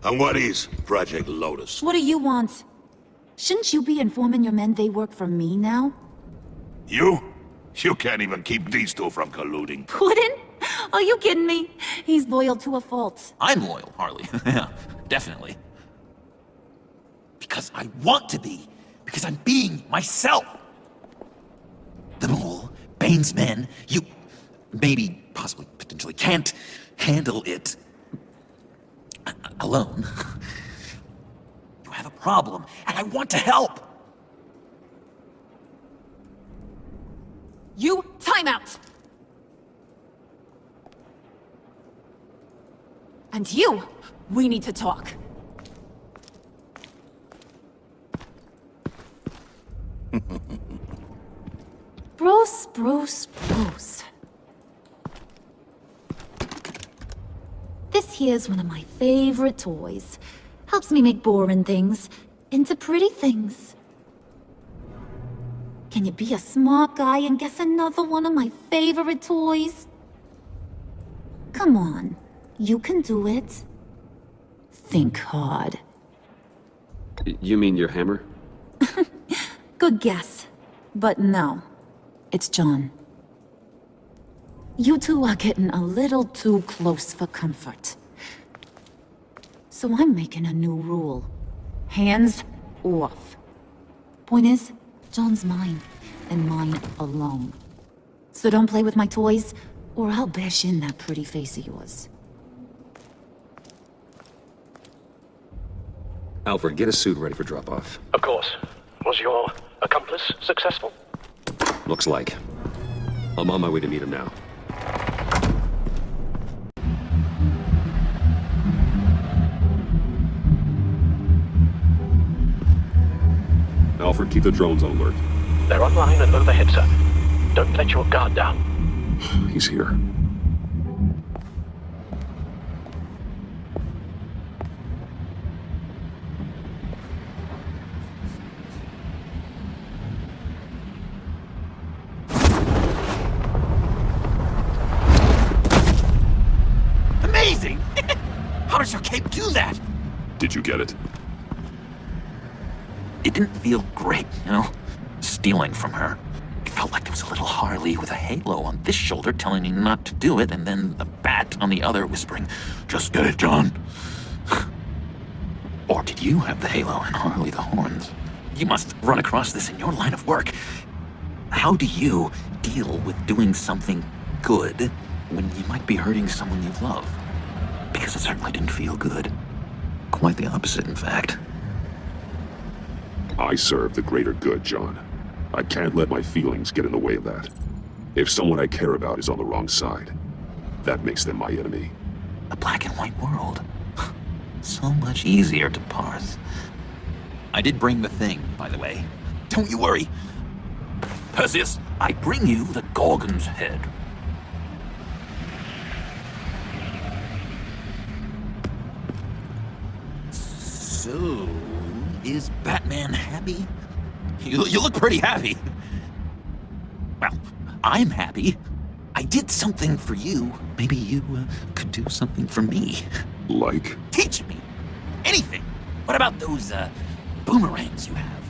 And what is Project Lotus? What do you want? Shouldn't you be informing your men they work for me now? You? You can't even keep these two from colluding. Couldn't? Are you kidding me? He's loyal to a fault. I'm loyal, Harley. Yeah, definitely. Because I want to be. Because I'm being myself. The mole, Bane's men, you maybe, possibly, potentially can't handle it alone. You have a problem, and I want to help. You, time out! And you, we need to talk. Bruce. This here's one of my favorite toys. Helps me make boring things into pretty things. Can you be a smart guy and guess another one of my favorite toys? Come on, you can do it. Think hard. You mean your hammer? Good guess. But no, it's John. You two are getting a little too close for comfort. So I'm making a new rule. Hands off. Point is, John's mine, and mine alone. So don't play with my toys, or I'll bash in that pretty face of yours. Alfred, get a suit ready for drop-off. Of course. Was your accomplice successful? Looks like. I'm on my way to meet him now. Alfred, keep the drones on alert. They're online and overhead, sir. Don't let your guard down. He's here. Amazing! How does your cape do that? Did you get it? It didn't feel great, you know? Stealing from her. It felt like there was a little Harley with a halo on this shoulder telling you not to do it, and then the bat on the other whispering, "Just get it, John." Or did you have the halo and Harley the horns? You must run across this in your line of work. How do you deal with doing something good when you might be hurting someone you love? Because it certainly didn't feel good. Quite the opposite, in fact. I serve the greater good, John. I can't let my feelings get in the way of that. If someone I care about is on the wrong side, that makes them my enemy. A black and white world. So much easier to parse. I did bring the thing, by the way. Don't you worry. Perseus, I bring you the Gorgon's head. So, is Batman happy? You look pretty happy. Well, I'm happy. I did something for you, maybe you could do something for me. Like? Teach me. Anything. What about those, boomerangs you have?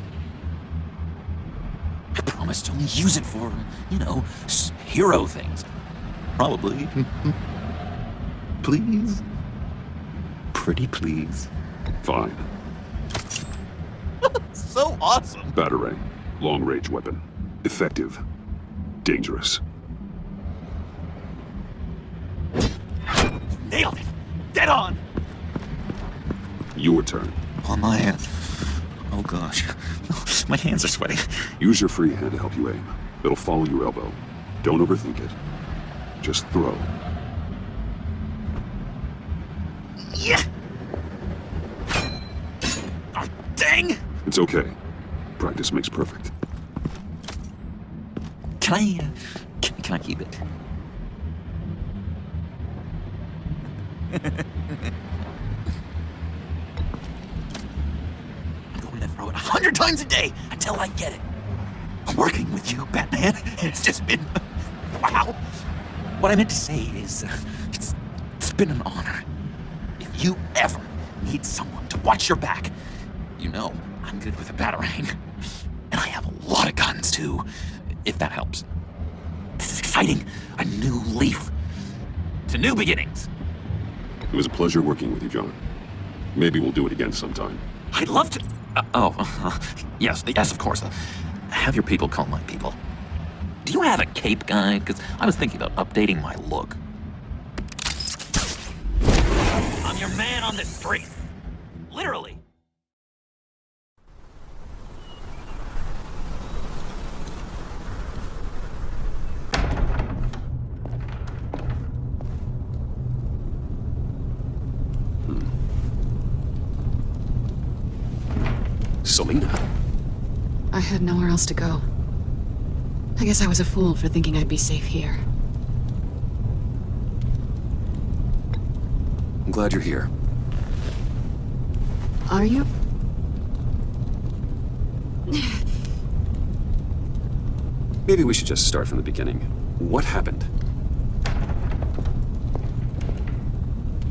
I promise to only use it for, you know, hero things. Probably. Please? Pretty please. Fine. So awesome. Batarang. Long-range weapon. Effective. Dangerous. Nailed it. Dead on. Your turn. Oh, my... Oh, gosh. My hands are sweating. Use your free hand to help you aim. It'll follow your elbow. Don't overthink it. Just throw. Yeah! Oh, dang! It's okay. Practice makes perfect. Can I, can I keep it? I'm going to throw it 100 times a day until I get it. I'm working with you, Batman. It's just been... wow. What I meant to say is, it's been an honor. If you ever need someone to watch your back, you know I'm good with a batarang. And I have a lot of guns, too, if that helps. This is exciting. A new leaf. To new beginnings. It was a pleasure working with you, John. Maybe we'll do it again sometime. I'd love to... yes, of course. Have your people call my people. Do you have a cape guy? Because I was thinking about updating my look. I'm your man on the street. Literally. Selina? I had nowhere else to go. I guess I was a fool for thinking I'd be safe here. I'm glad you're here. Are you? Maybe we should just start from the beginning. What happened?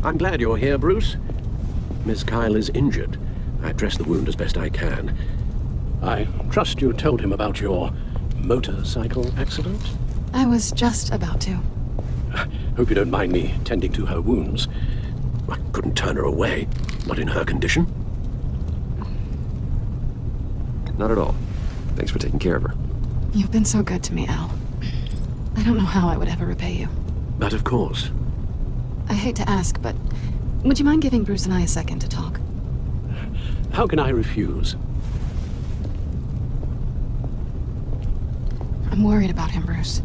I'm glad you're here, Bruce. Miss Kyle is injured. I dressed the wound as best I can. I trust you told him about your motorcycle accident? I was just about to. Hope you don't mind me tending to her wounds. I couldn't turn her away, not in her condition. Not at all. Thanks for taking care of her. You've been so good to me, Al. I don't know how I would ever repay you. But of course. I hate to ask, but would you mind giving Bruce and I a second to talk? How can I refuse? I'm worried about him, Bruce.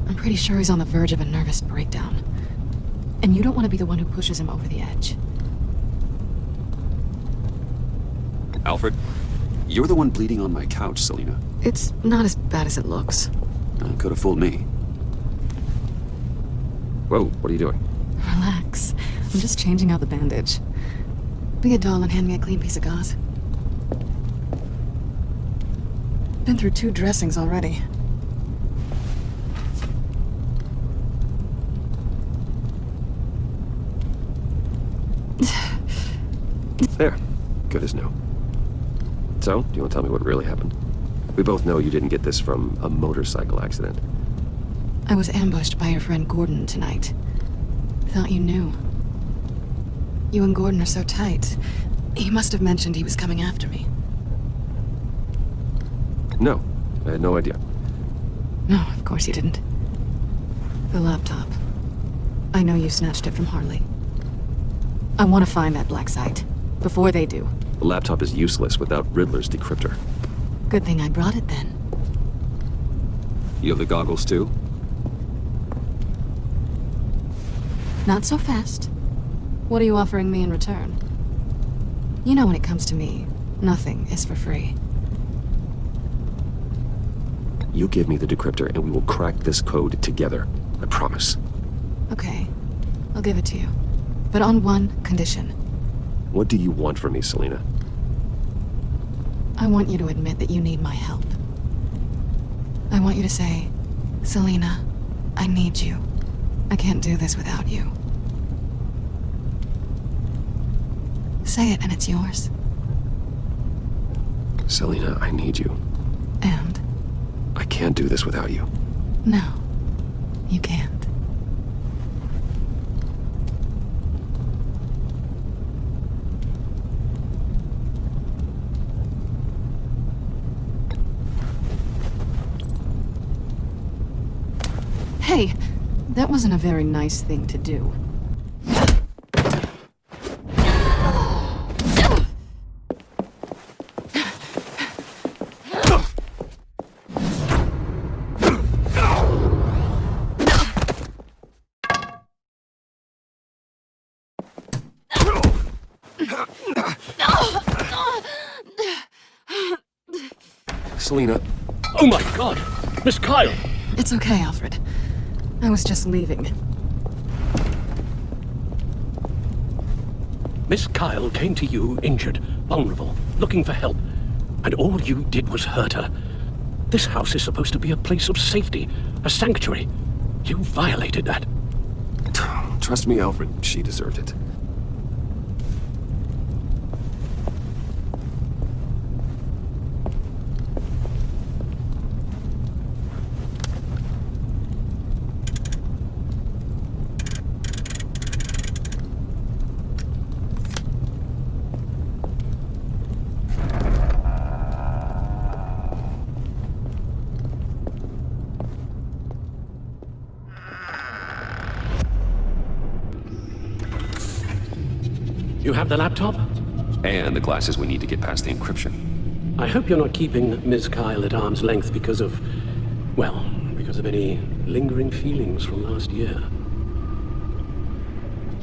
I'm pretty sure he's on the verge of a nervous breakdown. And you don't want to be the one who pushes him over the edge. Alfred, you're the one bleeding on my couch, Selina. It's not as bad as it looks. Could have fooled me. Whoa, what are you doing? Relax. I'm just changing out the bandage. Be a doll and hand me a clean piece of gauze. Been through 2 dressings already. There. Good as new. So, do you want to tell me what really happened? We both know you didn't get this from a motorcycle accident. I was ambushed by your friend Gordon tonight. Thought you knew. You and Gordon are so tight. He must have mentioned he was coming after me. No, I had no idea. No, of course you didn't. The laptop. I know you snatched it from Harley. I want to find that black site. Before they do. The laptop is useless without Riddler's decryptor. Good thing I brought it then. You have the goggles too? Not so fast. What are you offering me in return? You know when it comes to me, nothing is for free. You give me the decryptor and we will crack this code together. I promise. Okay, I'll give it to you. But on one condition. What do you want from me, Selina? I want you to admit that you need my help. I want you to say, Selina, I need you. I can't do this without you. Say it and it's yours. Selena, I need you. And? I can't do this without you. No, you can't. Hey, that wasn't a very nice thing to do. Selena. Oh my God! Miss Kyle! It's okay, Alfred. I was just leaving. Miss Kyle came to you injured, vulnerable, looking for help. And all you did was hurt her. This house is supposed to be a place of safety, a sanctuary. You violated that. Trust me, Alfred, she deserved it. You have the laptop? And the glasses we need to get past the encryption. I hope you're not keeping Ms. Kyle at arm's length because of, well, because of any lingering feelings from last year.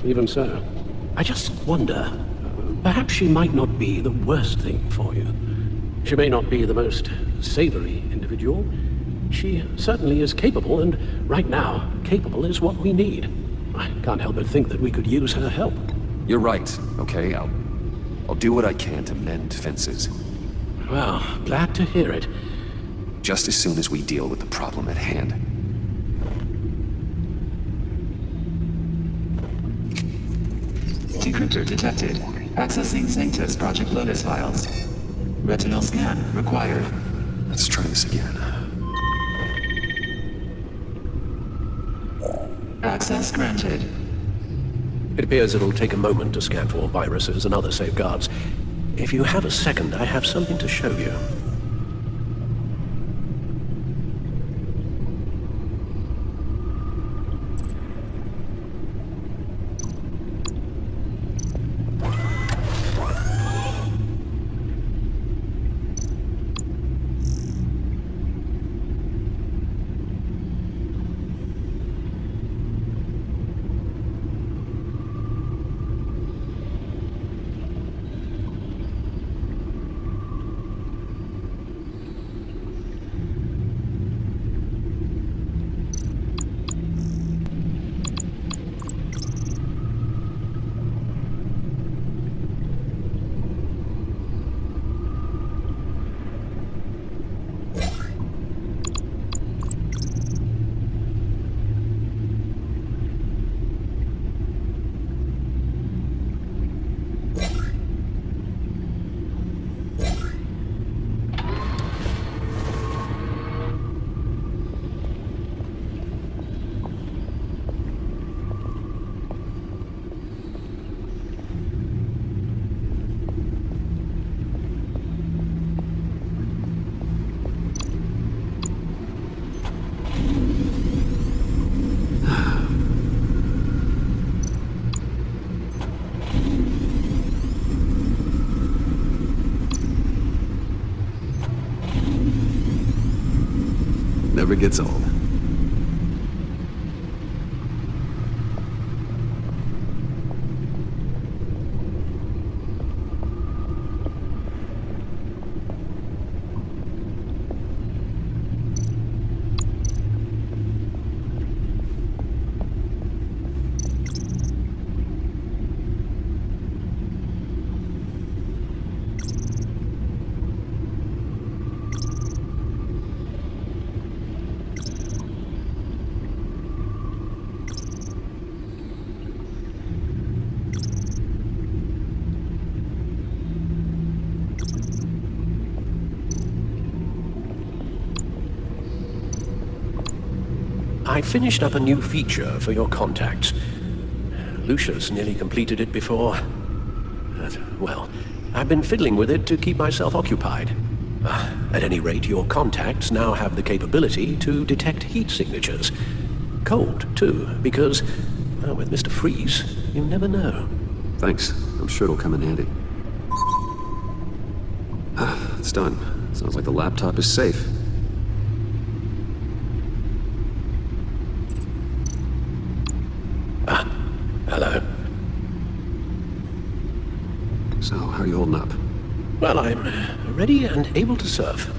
Even so, I just wonder, perhaps she might not be the worst thing for you. She may not be the most savory individual. She certainly is capable, and right now, capable is what we need. I can't help but think that we could use her help. You're right, okay? I'll do what I can to mend fences. Well, glad to hear it. Just as soon as we deal with the problem at hand. Decryptor detected. Accessing Sanctus Project Lotus files. Retinal scan required. Let's try this again. Access granted. It appears it'll take a moment to scan for viruses and other safeguards. If you have a second, I have something to show you. Never gets old. I finished up a new feature for your contacts. Lucius nearly completed it before. But, well, I've been fiddling with it to keep myself occupied. At any rate, your contacts now have the capability to detect heat signatures. Cold, too, because, with Mr. Freeze, you never know. Thanks. I'm sure it'll come in handy. It's done. Sounds like the laptop is safe. Hello. So, how are you holding up? Well, I'm ready and able to serve.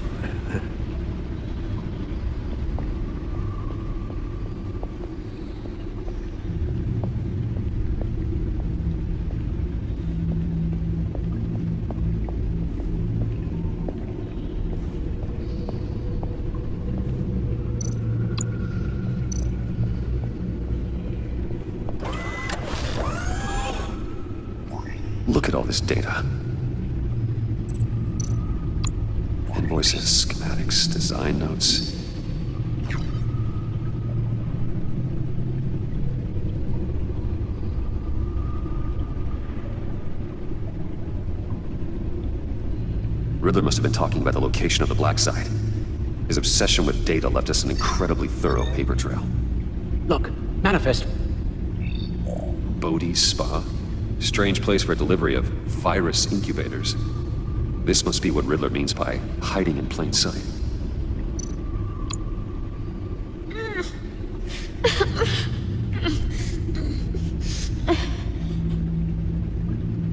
Look at all this data. Invoices, schematics, design notes. Riddler must have been talking about the location of the black site. His obsession with data left us an incredibly thorough paper trail. Look, manifest. Bodhi's Spa? Strange place for delivery of virus incubators. This must be what Riddler means by hiding in plain sight.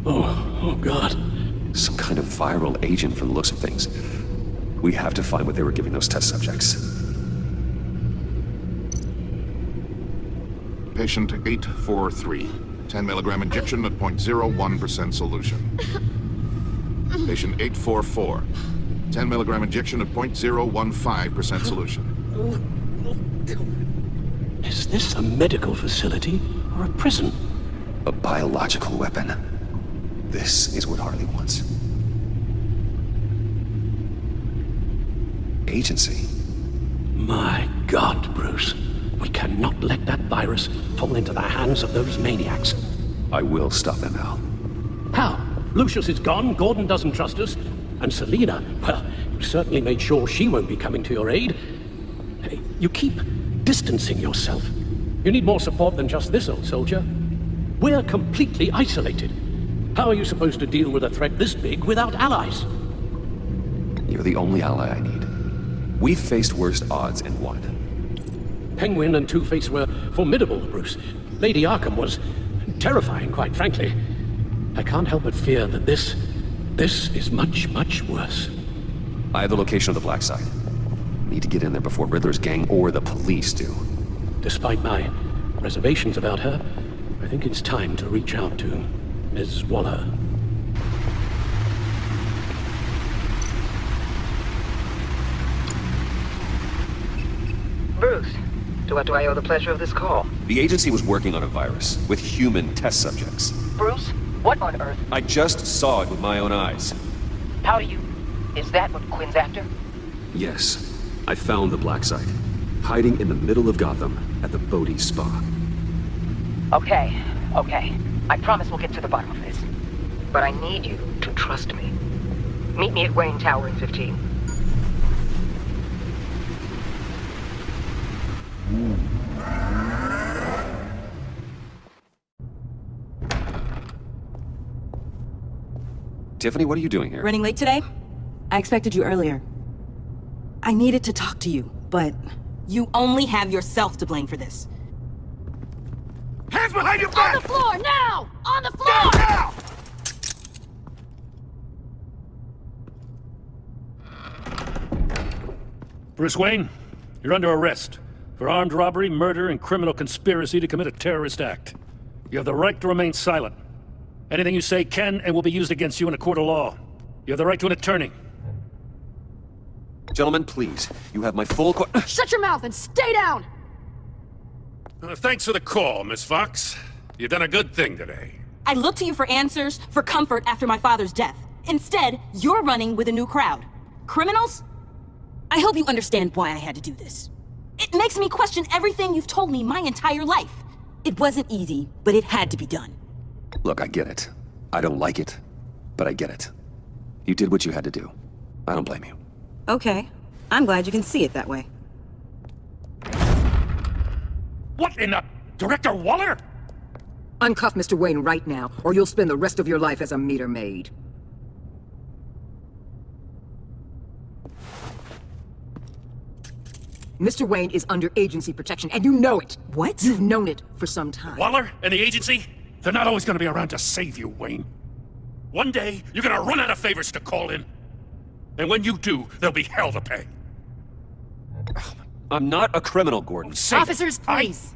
Oh God. Some kind of viral agent from the looks of things. We have to find what they were giving those test subjects. Patient 843. 10 milligram injection at 0.01% solution. Patient 844. 10 milligram injection at 0.015% solution. Is this a medical facility or a prison? A biological weapon. This is what Harley wants. Agency. My God, Bruce. We cannot let that virus fall into the hands of those maniacs. I will stop them, Al. How? Lucius is gone, Gordon doesn't trust us, and Selina, well, you certainly made sure she won't be coming to your aid. Hey, you keep distancing yourself. You need more support than just this, old soldier. We're completely isolated. How are you supposed to deal with a threat this big without allies? You're the only ally I need. We've faced worse odds and won. Penguin and Two-Face were formidable, Bruce. Lady Arkham was terrifying, quite frankly. I can't help but fear that this is much, much worse. I have the location of the black site. Need to get in there before Riddler's gang or the police do. Despite my reservations about her, I think it's time to reach out to Ms. Waller. Bruce, to what do I owe the pleasure of this call? The agency was working on a virus with human test subjects. Bruce, what on earth? I just saw it with my own eyes. How do you... Is that what Quinn's after? Yes. I found the black site. Hiding in the middle of Gotham at the Bodhi Spa. Okay. I promise we'll get to the bottom of this. But I need you to trust me. Meet me at Wayne Tower in 15. Tiffany, what are you doing here? Running late today? I expected you earlier. I needed to talk to you, but you only have yourself to blame for this. Hands behind your back! On the floor, now! On the floor! Down now! Bruce Wayne, you're under arrest for armed robbery, murder, and criminal conspiracy to commit a terrorist act. You have the right to remain silent. Anything you say can and will be used against you in a court of law. You have the right to an attorney. Gentlemen, please. You have my full Shut your mouth and stay down! Thanks for the call, Miss Fox. You've done a good thing today. I looked to you for answers, for comfort after my father's death. Instead, you're running with a new crowd. Criminals? I hope you understand why I had to do this. It makes me question everything you've told me my entire life. It wasn't easy, but it had to be done. Look, I get it. I don't like it, but I get it. You did what you had to do. I don't blame you. Okay. I'm glad you can see it that way. What in the... Director Waller? Uncuff Mr. Wayne right now, or you'll spend the rest of your life as a meter maid. Mr. Wayne is under agency protection, and you know it. What? You've known it for some time. Waller and the agency? They're not always gonna be around to save you, Wayne. One day, you're gonna run out of favors to call in. And when you do, there'll be hell to pay. I'm not a criminal, Gordon. Officers, please.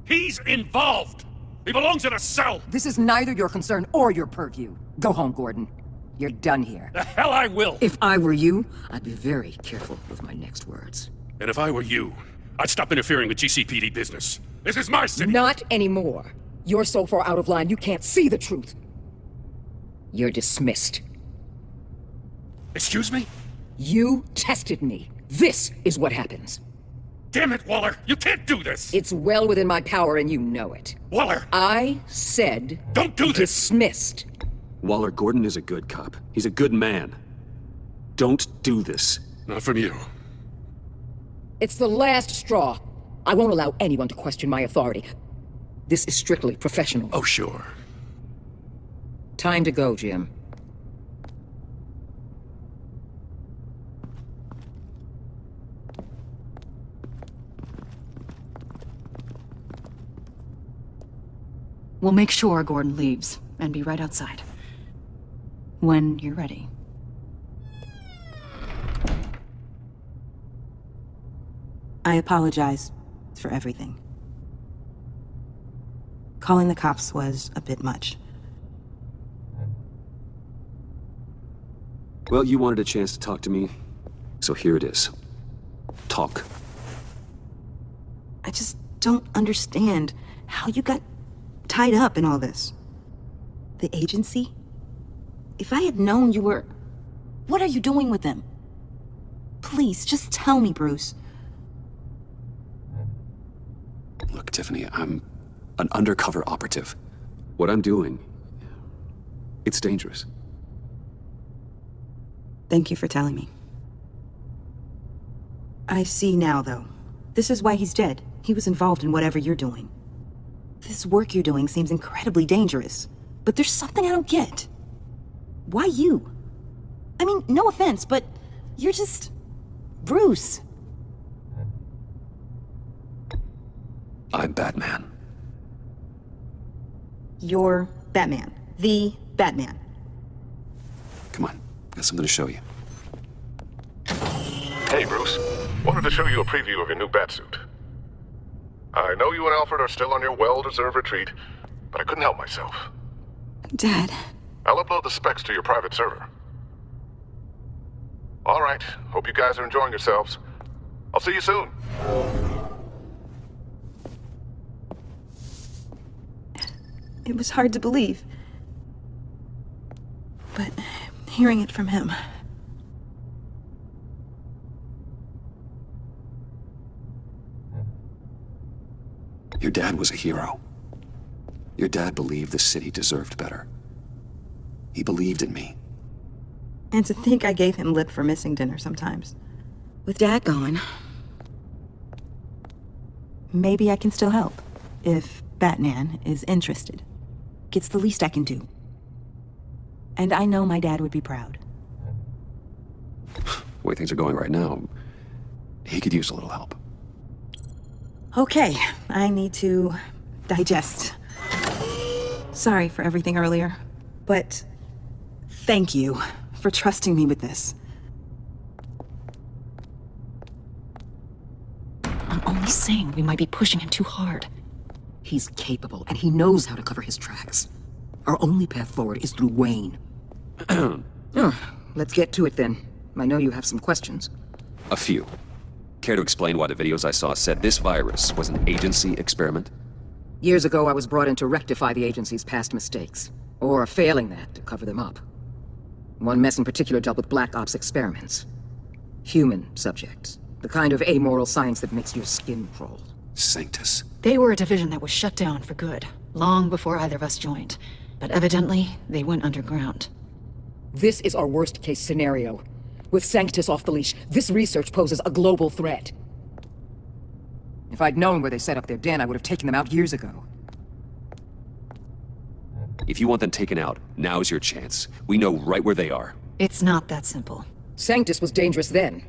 He's involved! He belongs in a cell! This is neither your concern or your purview. Go home, Gordon. You're done here. The hell I will! If I were you, I'd be very careful with my next words. And if I were you, I'd stop interfering with GCPD business. This is my city! Not anymore. You're so far out of line, you can't see the truth. You're dismissed. Excuse me? You tested me. This is what happens. Damn it, Waller! You can't do this! It's well within my power and you know it. Waller! I said... Don't do this! Dismissed. Waller, Gordon is a good cop. He's a good man. Don't do this. Not from you. It's the last straw. I won't allow anyone to question my authority. This is strictly professional. Oh, sure. Time to go, Jim. We'll make sure Gordon leaves, and be right outside. When you're ready. I apologize for everything. Calling the cops was a bit much. Well, you wanted a chance to talk to me, so here it is. Talk. I just don't understand how you got tied up in all this. The agency? If I had known you were... What are you doing with them? Please, just tell me, Bruce. Look, Tiffany, I'm an undercover operative. What I'm doing, it's dangerous. Thank you for telling me. I see now, though. This is why he's dead. He was involved in whatever you're doing. This work you're doing seems incredibly dangerous. But there's something I don't get. Why you? I mean, no offense, but you're just... Bruce. I'm Batman. You're Batman. The Batman. Come on, got something to show you. Hey, Bruce. Wanted to show you a preview of your new Batsuit. I know you and Alfred are still on your well-deserved retreat, but I couldn't help myself. Dad. I'll upload the specs to your private server. All right. Hope you guys are enjoying yourselves. I'll see you soon. It was hard to believe. But hearing it from him... Your dad was a hero. Your dad believed the city deserved better. He believed in me. And to think I gave him lip for missing dinner sometimes. With Dad gone... Maybe I can still help. If Batman is interested. It's the least I can do. And I know my dad would be proud. The way things are going right now, he could use a little help. Okay, I need to digest. Sorry for everything earlier, but thank you for trusting me with this. I'm only saying we might be pushing him too hard. He's capable, and he knows how to cover his tracks. Our only path forward is through Wayne. Let's get to it then. I know you have some questions. A few. Care to explain why the videos I saw said this virus was an agency experiment? Years ago, I was brought in to rectify the agency's past mistakes. Or failing that, to cover them up. One mess in particular dealt with Black Ops experiments. Human subjects. The kind of amoral science that makes your skin crawl. Sanctus. They were a division that was shut down for good, long before either of us joined. But evidently, they went underground. This is our worst-case scenario. With Sanctus off the leash, this research poses a global threat. If I'd known where they set up their den, I would have taken them out years ago. If you want them taken out, now's your chance. We know right where they are. It's not that simple. Sanctus was dangerous then.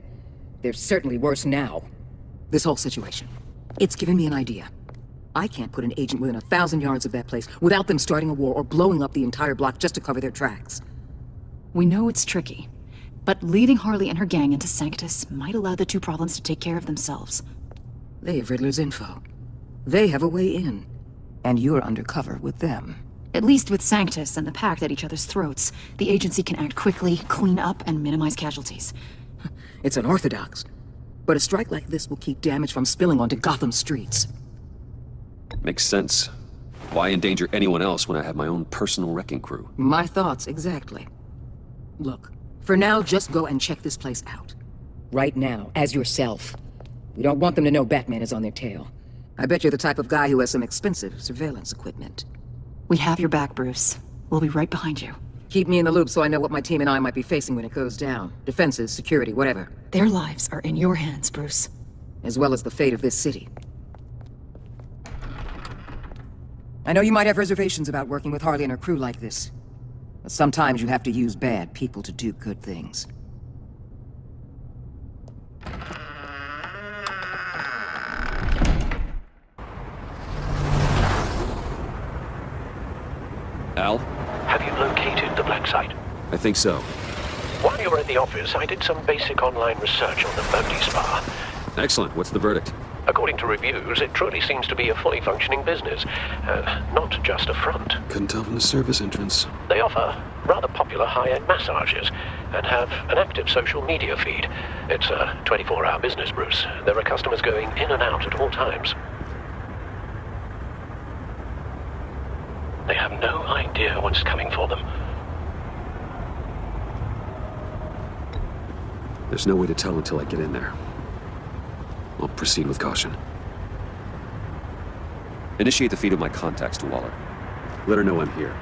They're certainly worse now. This whole situation, it's given me an idea. I can't put an agent within 1,000 yards of that place without them starting a war or blowing up the entire block just to cover their tracks. We know it's tricky, but leading Harley and her gang into Sanctus might allow the two problems to take care of themselves. They have Riddler's info. They have a way in. And you're undercover with them. At least with Sanctus and the Pact at each other's throats, the agency can act quickly, clean up, and minimize casualties. It's unorthodox. But a strike like this will keep damage from spilling onto Gotham streets. Makes sense. Why endanger anyone else when I have my own personal wrecking crew? My thoughts, exactly. Look, for now, just go and check this place out. Right now, as yourself. We don't want them to know Batman is on their tail. I bet you're the type of guy who has some expensive surveillance equipment. We have your back, Bruce. We'll be right behind you. Keep me in the loop so I know what my team and I might be facing when it goes down. Defenses, security, whatever. Their lives are in your hands, Bruce. As well as the fate of this city. I know you might have reservations about working with Harley and her crew like this. But sometimes you have to use bad people to do good things. Al? Have you located the black site? I think so. While you were at the office, I did some basic online research on the Bodhi Spa. Excellent. What's the verdict? According to reviews, it truly seems to be a fully functioning business, not just a front. Couldn't tell from the service entrance. They offer rather popular high-end massages and have an active social media feed. It's a 24-hour business, Bruce. There are customers going in and out at all times. They have no idea what's coming for them. There's no way to tell until I get in there. I'll proceed with caution. Initiate the feed of my contacts to Waller. Let her know I'm here.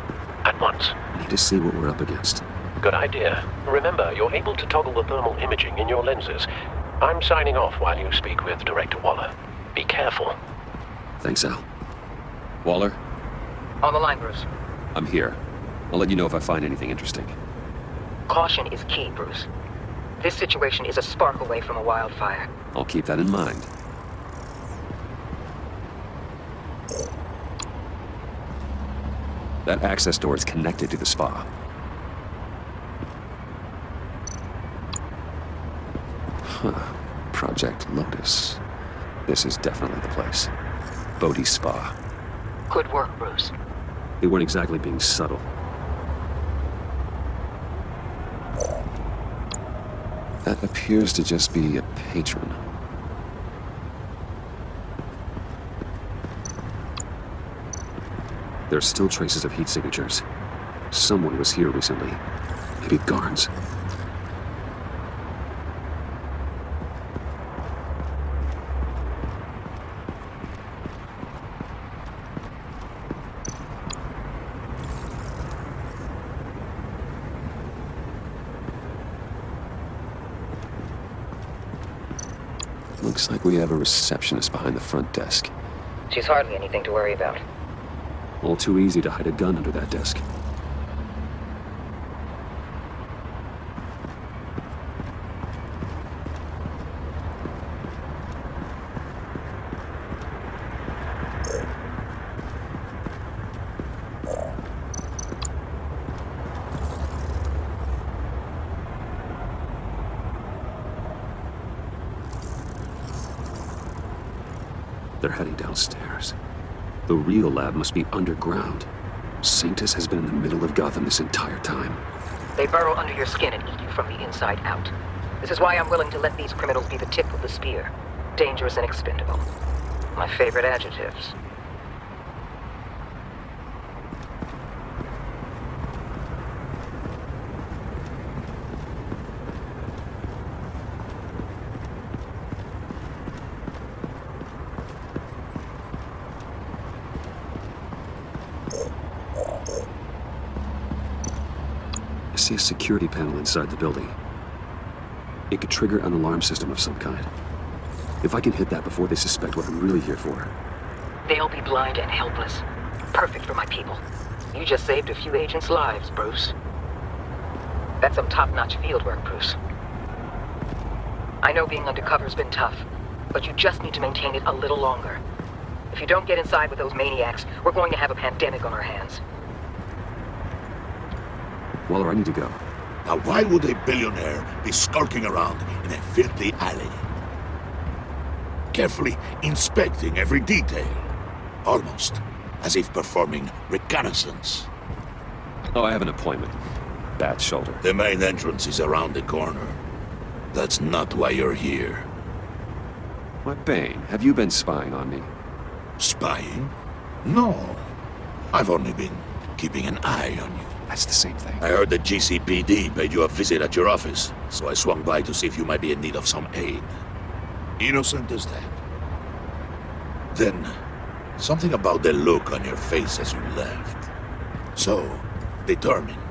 At once. I need to see what we're up against. Good idea. Remember, you're able to toggle the thermal imaging in your lenses. I'm signing off while you speak with Director Waller. Be careful. Thanks, Al. Waller? On the line, Bruce. I'm here. I'll let you know if I find anything interesting. Caution is key, Bruce. This situation is a spark away from a wildfire. I'll keep that in mind. That access door is connected to the spa. Huh. Project Lotus. This is definitely the place. Bodhi Spa. Good work, Bruce. They weren't exactly being subtle. That appears to just be a patron. There are still traces of heat signatures. Someone was here recently. Maybe Garns. Looks like we have a receptionist behind the front desk. She's hardly anything to worry about. All too easy to hide a gun under that desk. They're heading downstairs. The real lab must be underground. Sanctus has been in the middle of Gotham this entire time. They burrow under your skin and eat you from the inside out. This is why I'm willing to let these criminals be the tip of the spear. Dangerous and expendable. My favorite adjectives. see a security panel inside the building. It could trigger an alarm system of some kind. If I can hit that before they suspect what I'm really here for. They'll be blind and helpless. Perfect for my people. You just saved a few agents' lives, Bruce. That's some top-notch fieldwork, Bruce. I know being undercover's been tough, but you just need to maintain it a little longer. If you don't get inside with those maniacs, we're going to have a pandemic on our hands. Waller, I need to go. Now why would a billionaire be skulking around in a filthy alley? Carefully inspecting every detail. Almost as if performing reconnaissance. Oh, I have an appointment. Bad shoulder. The main entrance is around the corner. That's not why you're here. Why, Bane, have you been spying on me? Spying? No. I've only been keeping an eye on you. That's the same thing. I heard the GCPD paid you a visit at your office, so I swung by to see if you might be in need of some aid. Innocent as that. Then, something about the look on your face as you left. So, determined.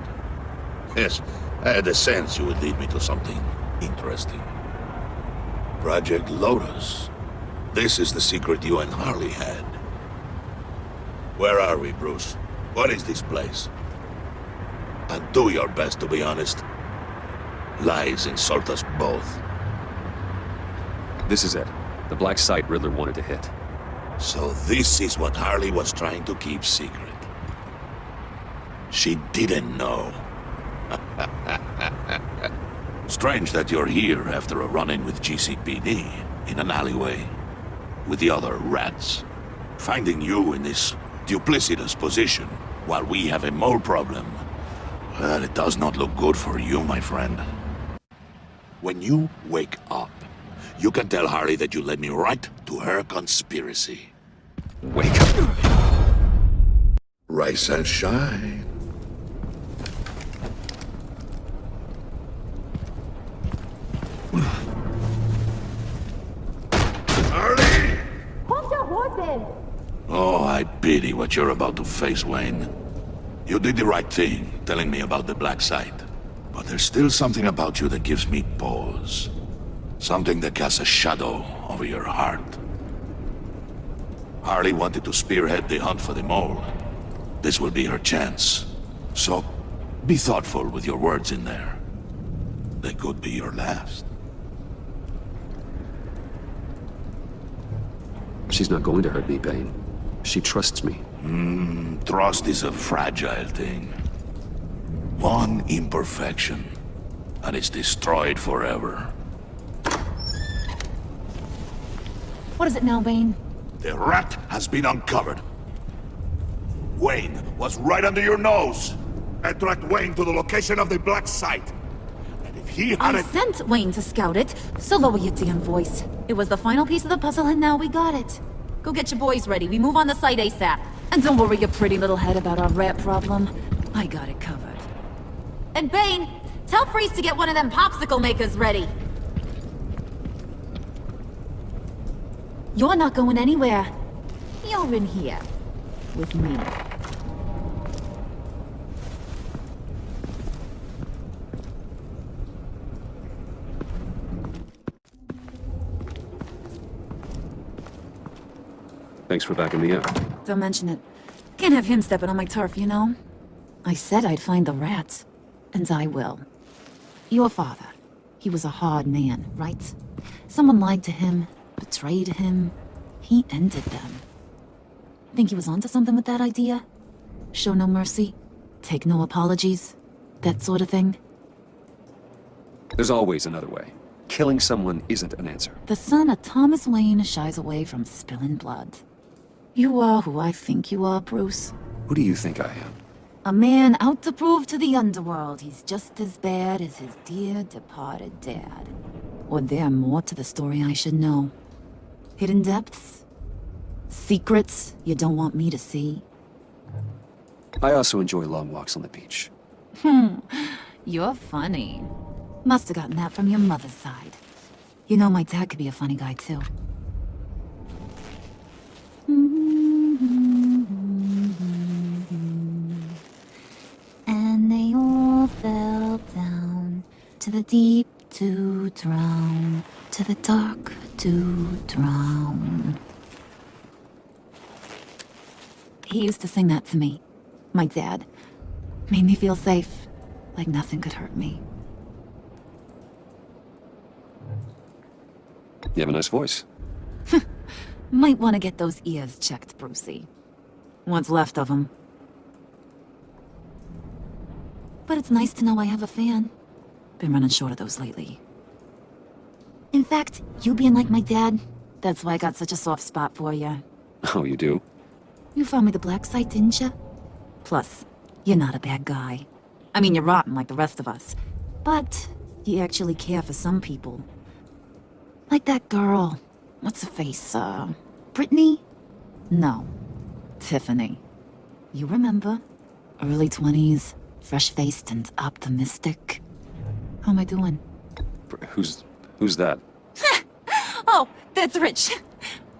Yes, I had a sense you would lead me to something interesting. Project Lotus. This is the secret you and Harley had. Where are we, Bruce? What is this place? And do your best to be honest. Lies insult us both. This is it. The black site Riddler wanted to hit. So this is what Harley was trying to keep secret. She didn't know. Strange that you're here after a run-in with GCPD in an alleyway with the other rats. Finding you in this duplicitous position while we have a mole problem. Well, it does not look good for you, my friend. When you wake up, you can tell Harley that you led me right to her conspiracy. Wake up. Rise and shine. Harley! Hold your horses! Oh, I pity what you're about to face, Wayne. You did the right thing, telling me about the black site. But there's still something about you that gives me pause. Something that casts a shadow over your heart. Harley wanted to spearhead the hunt for the mole. This will be her chance. So, be thoughtful with your words in there. They could be your last. She's not going to hurt me, Bane. She trusts me. Trust is a fragile thing. One imperfection, and it's destroyed forever. What is it now, Bane? The rat has been uncovered. Wayne was right under your nose. I tracked Wayne to the location of the black site. And if he I hadn't... sent Wayne to scout it, so lower your damn voice. It was the final piece of the puzzle and now we got it. Go get your boys ready, we move on the site ASAP. And don't worry your pretty little head about our rat problem. I got it covered. And Bane, tell Freeze to get one of them popsicle makers ready. You're not going anywhere. You're in here. With me. Thanks for backing me up. Don't mention it. Can't have him stepping on my turf, you know? I said I'd find the rats. And I will. Your father. He was a hard man, right? Someone lied to him, betrayed him. He ended them. Think he was onto something with that idea? Show no mercy? Take no apologies? That sort of thing? There's always another way. Killing someone isn't an answer. The son of Thomas Wayne shies away from spilling blood. You are who I think you are, Bruce. Who do you think I am? A man out to prove to the underworld he's just as bad as his dear departed dad. Or there more to the story I should know. Hidden depths? Secrets you don't want me to see? I also enjoy long walks on the beach. You're funny. Must have gotten that from your mother's side. You know my dad could be a funny guy, too. And they all fell the deep to drown, to the dark to drown. He used to sing that to me. My dad. Made me feel safe, like nothing could hurt me. You have a nice voice. Might want to get those ears checked, Brucey. What's left of them. But it's nice to know I have a fan. Been running short of those lately. In fact, you being like my dad, that's why I got such a soft spot for you. Oh, you do? You found me the black site, didn't you? Plus, you're not a bad guy. I mean, you're rotten like the rest of us. But you actually care for some people. Like that girl. What's her face? Brittany? No. Tiffany. You remember? Early 20s, fresh-faced and optimistic. How am I doing? Who's that? Oh, that's Rich.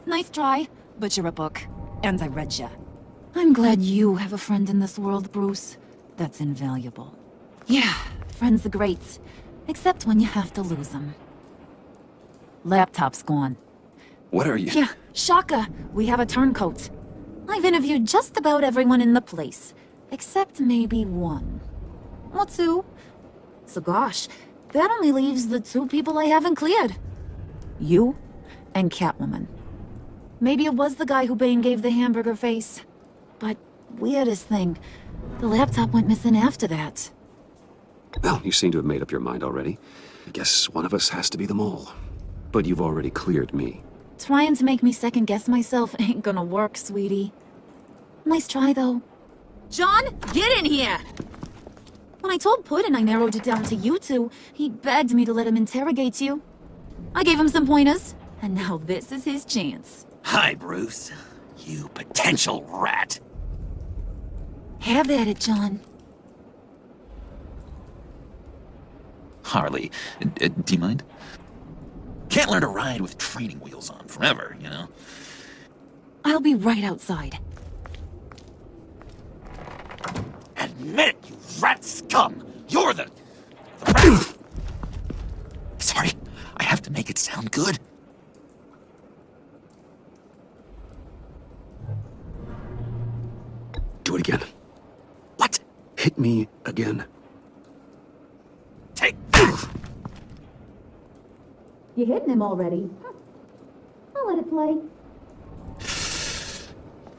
Nice try, but you're a book. And I read ya. I'm glad you have a friend in this world, Bruce. That's invaluable. Yeah, friends are great. Except when you have to lose them. Laptop's gone. What are you? Yeah, shocker. We have a turncoat. I've interviewed just about everyone in the place. Except maybe one. Or two. So gosh, that only leaves the two people I haven't cleared. You and Catwoman. Maybe it was the guy who Bane gave the hamburger face. But weirdest thing, the laptop went missing after that. Well, you seem to have made up your mind already. I guess one of us has to be the mole. But you've already cleared me. Trying to make me second-guess myself ain't gonna work, sweetie. Nice try, though. John, get in here! When I told Puddin' I narrowed it down to you two, he begged me to let him interrogate you. I gave him some pointers, and now this is his chance. Hi, Bruce. You potential rat. Have at it, John. Harley, do you mind? Can't learn to ride with training wheels on forever, you know? I'll be right outside. Admit it, you rat scum! You're the rat! Sorry, I have to make it sound good. Do it again. What? Hit me again. Take... You hitting him already? I'll let it play.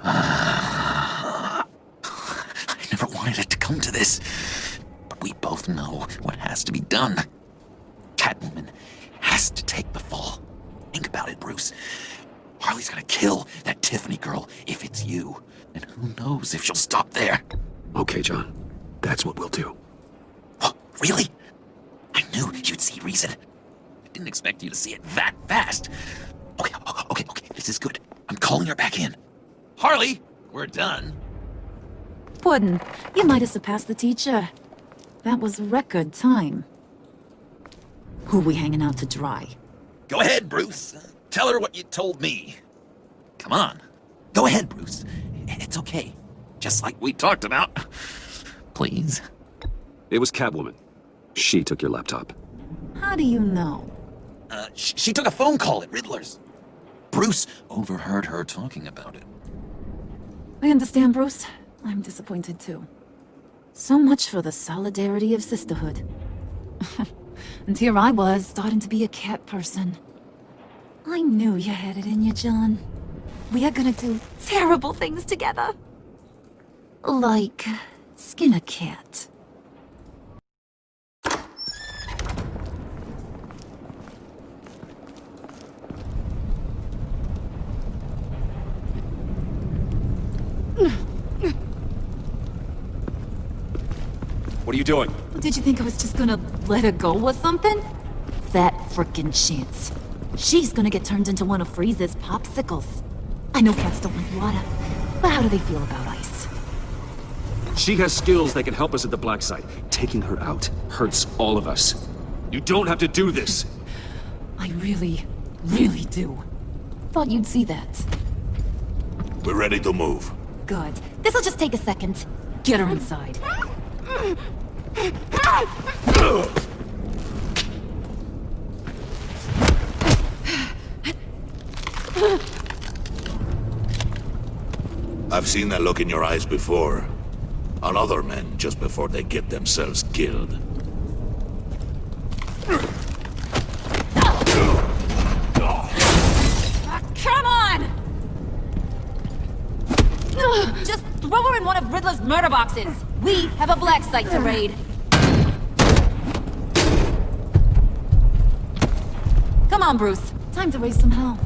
I never wanted it to come to this, but we both know what has to be done. Catwoman has to take the fall. Think about it, Bruce. Harley's gonna kill that Tiffany girl if it's you, and who knows if she'll stop there. Okay, John. That's what we'll do. Oh, really? I knew you'd see reason. I didn't expect you to see it that fast. Okay, this is good. I'm calling her back in. Harley, we're done. Puddin', you might have surpassed the teacher. That was record time. Who we hanging out to dry? Go ahead, Bruce. Tell her what you told me. Come on. Go ahead, Bruce. It's okay. Just like we talked about. Please. It was Catwoman. She took your laptop. How do you know? She took a phone call at Riddler's. Bruce overheard her talking about it. I understand, Bruce. I'm disappointed too. So much for the solidarity of sisterhood. And here I was, starting to be a cat person. I knew you had it in you, John. We are gonna do terrible things together. Like skin a cat. What are you doing? Did you think I was just gonna let her go or something? That frickin' chance. She's gonna get turned into one of Freeze's popsicles. I know cats don't like water, but how do they feel about ice? She has skills that can help us at the black site. Taking her out hurts all of us. You don't have to do this. I really, really do. Thought you'd see that. We're ready to move. Good. This'll just take a second. Get her inside. I've seen that look in your eyes before. On other men just before they get themselves killed. Come on! Just throw her in one of Riddler's murder boxes. We have a black site to raid. Come on, Bruce. Time to raise some hell.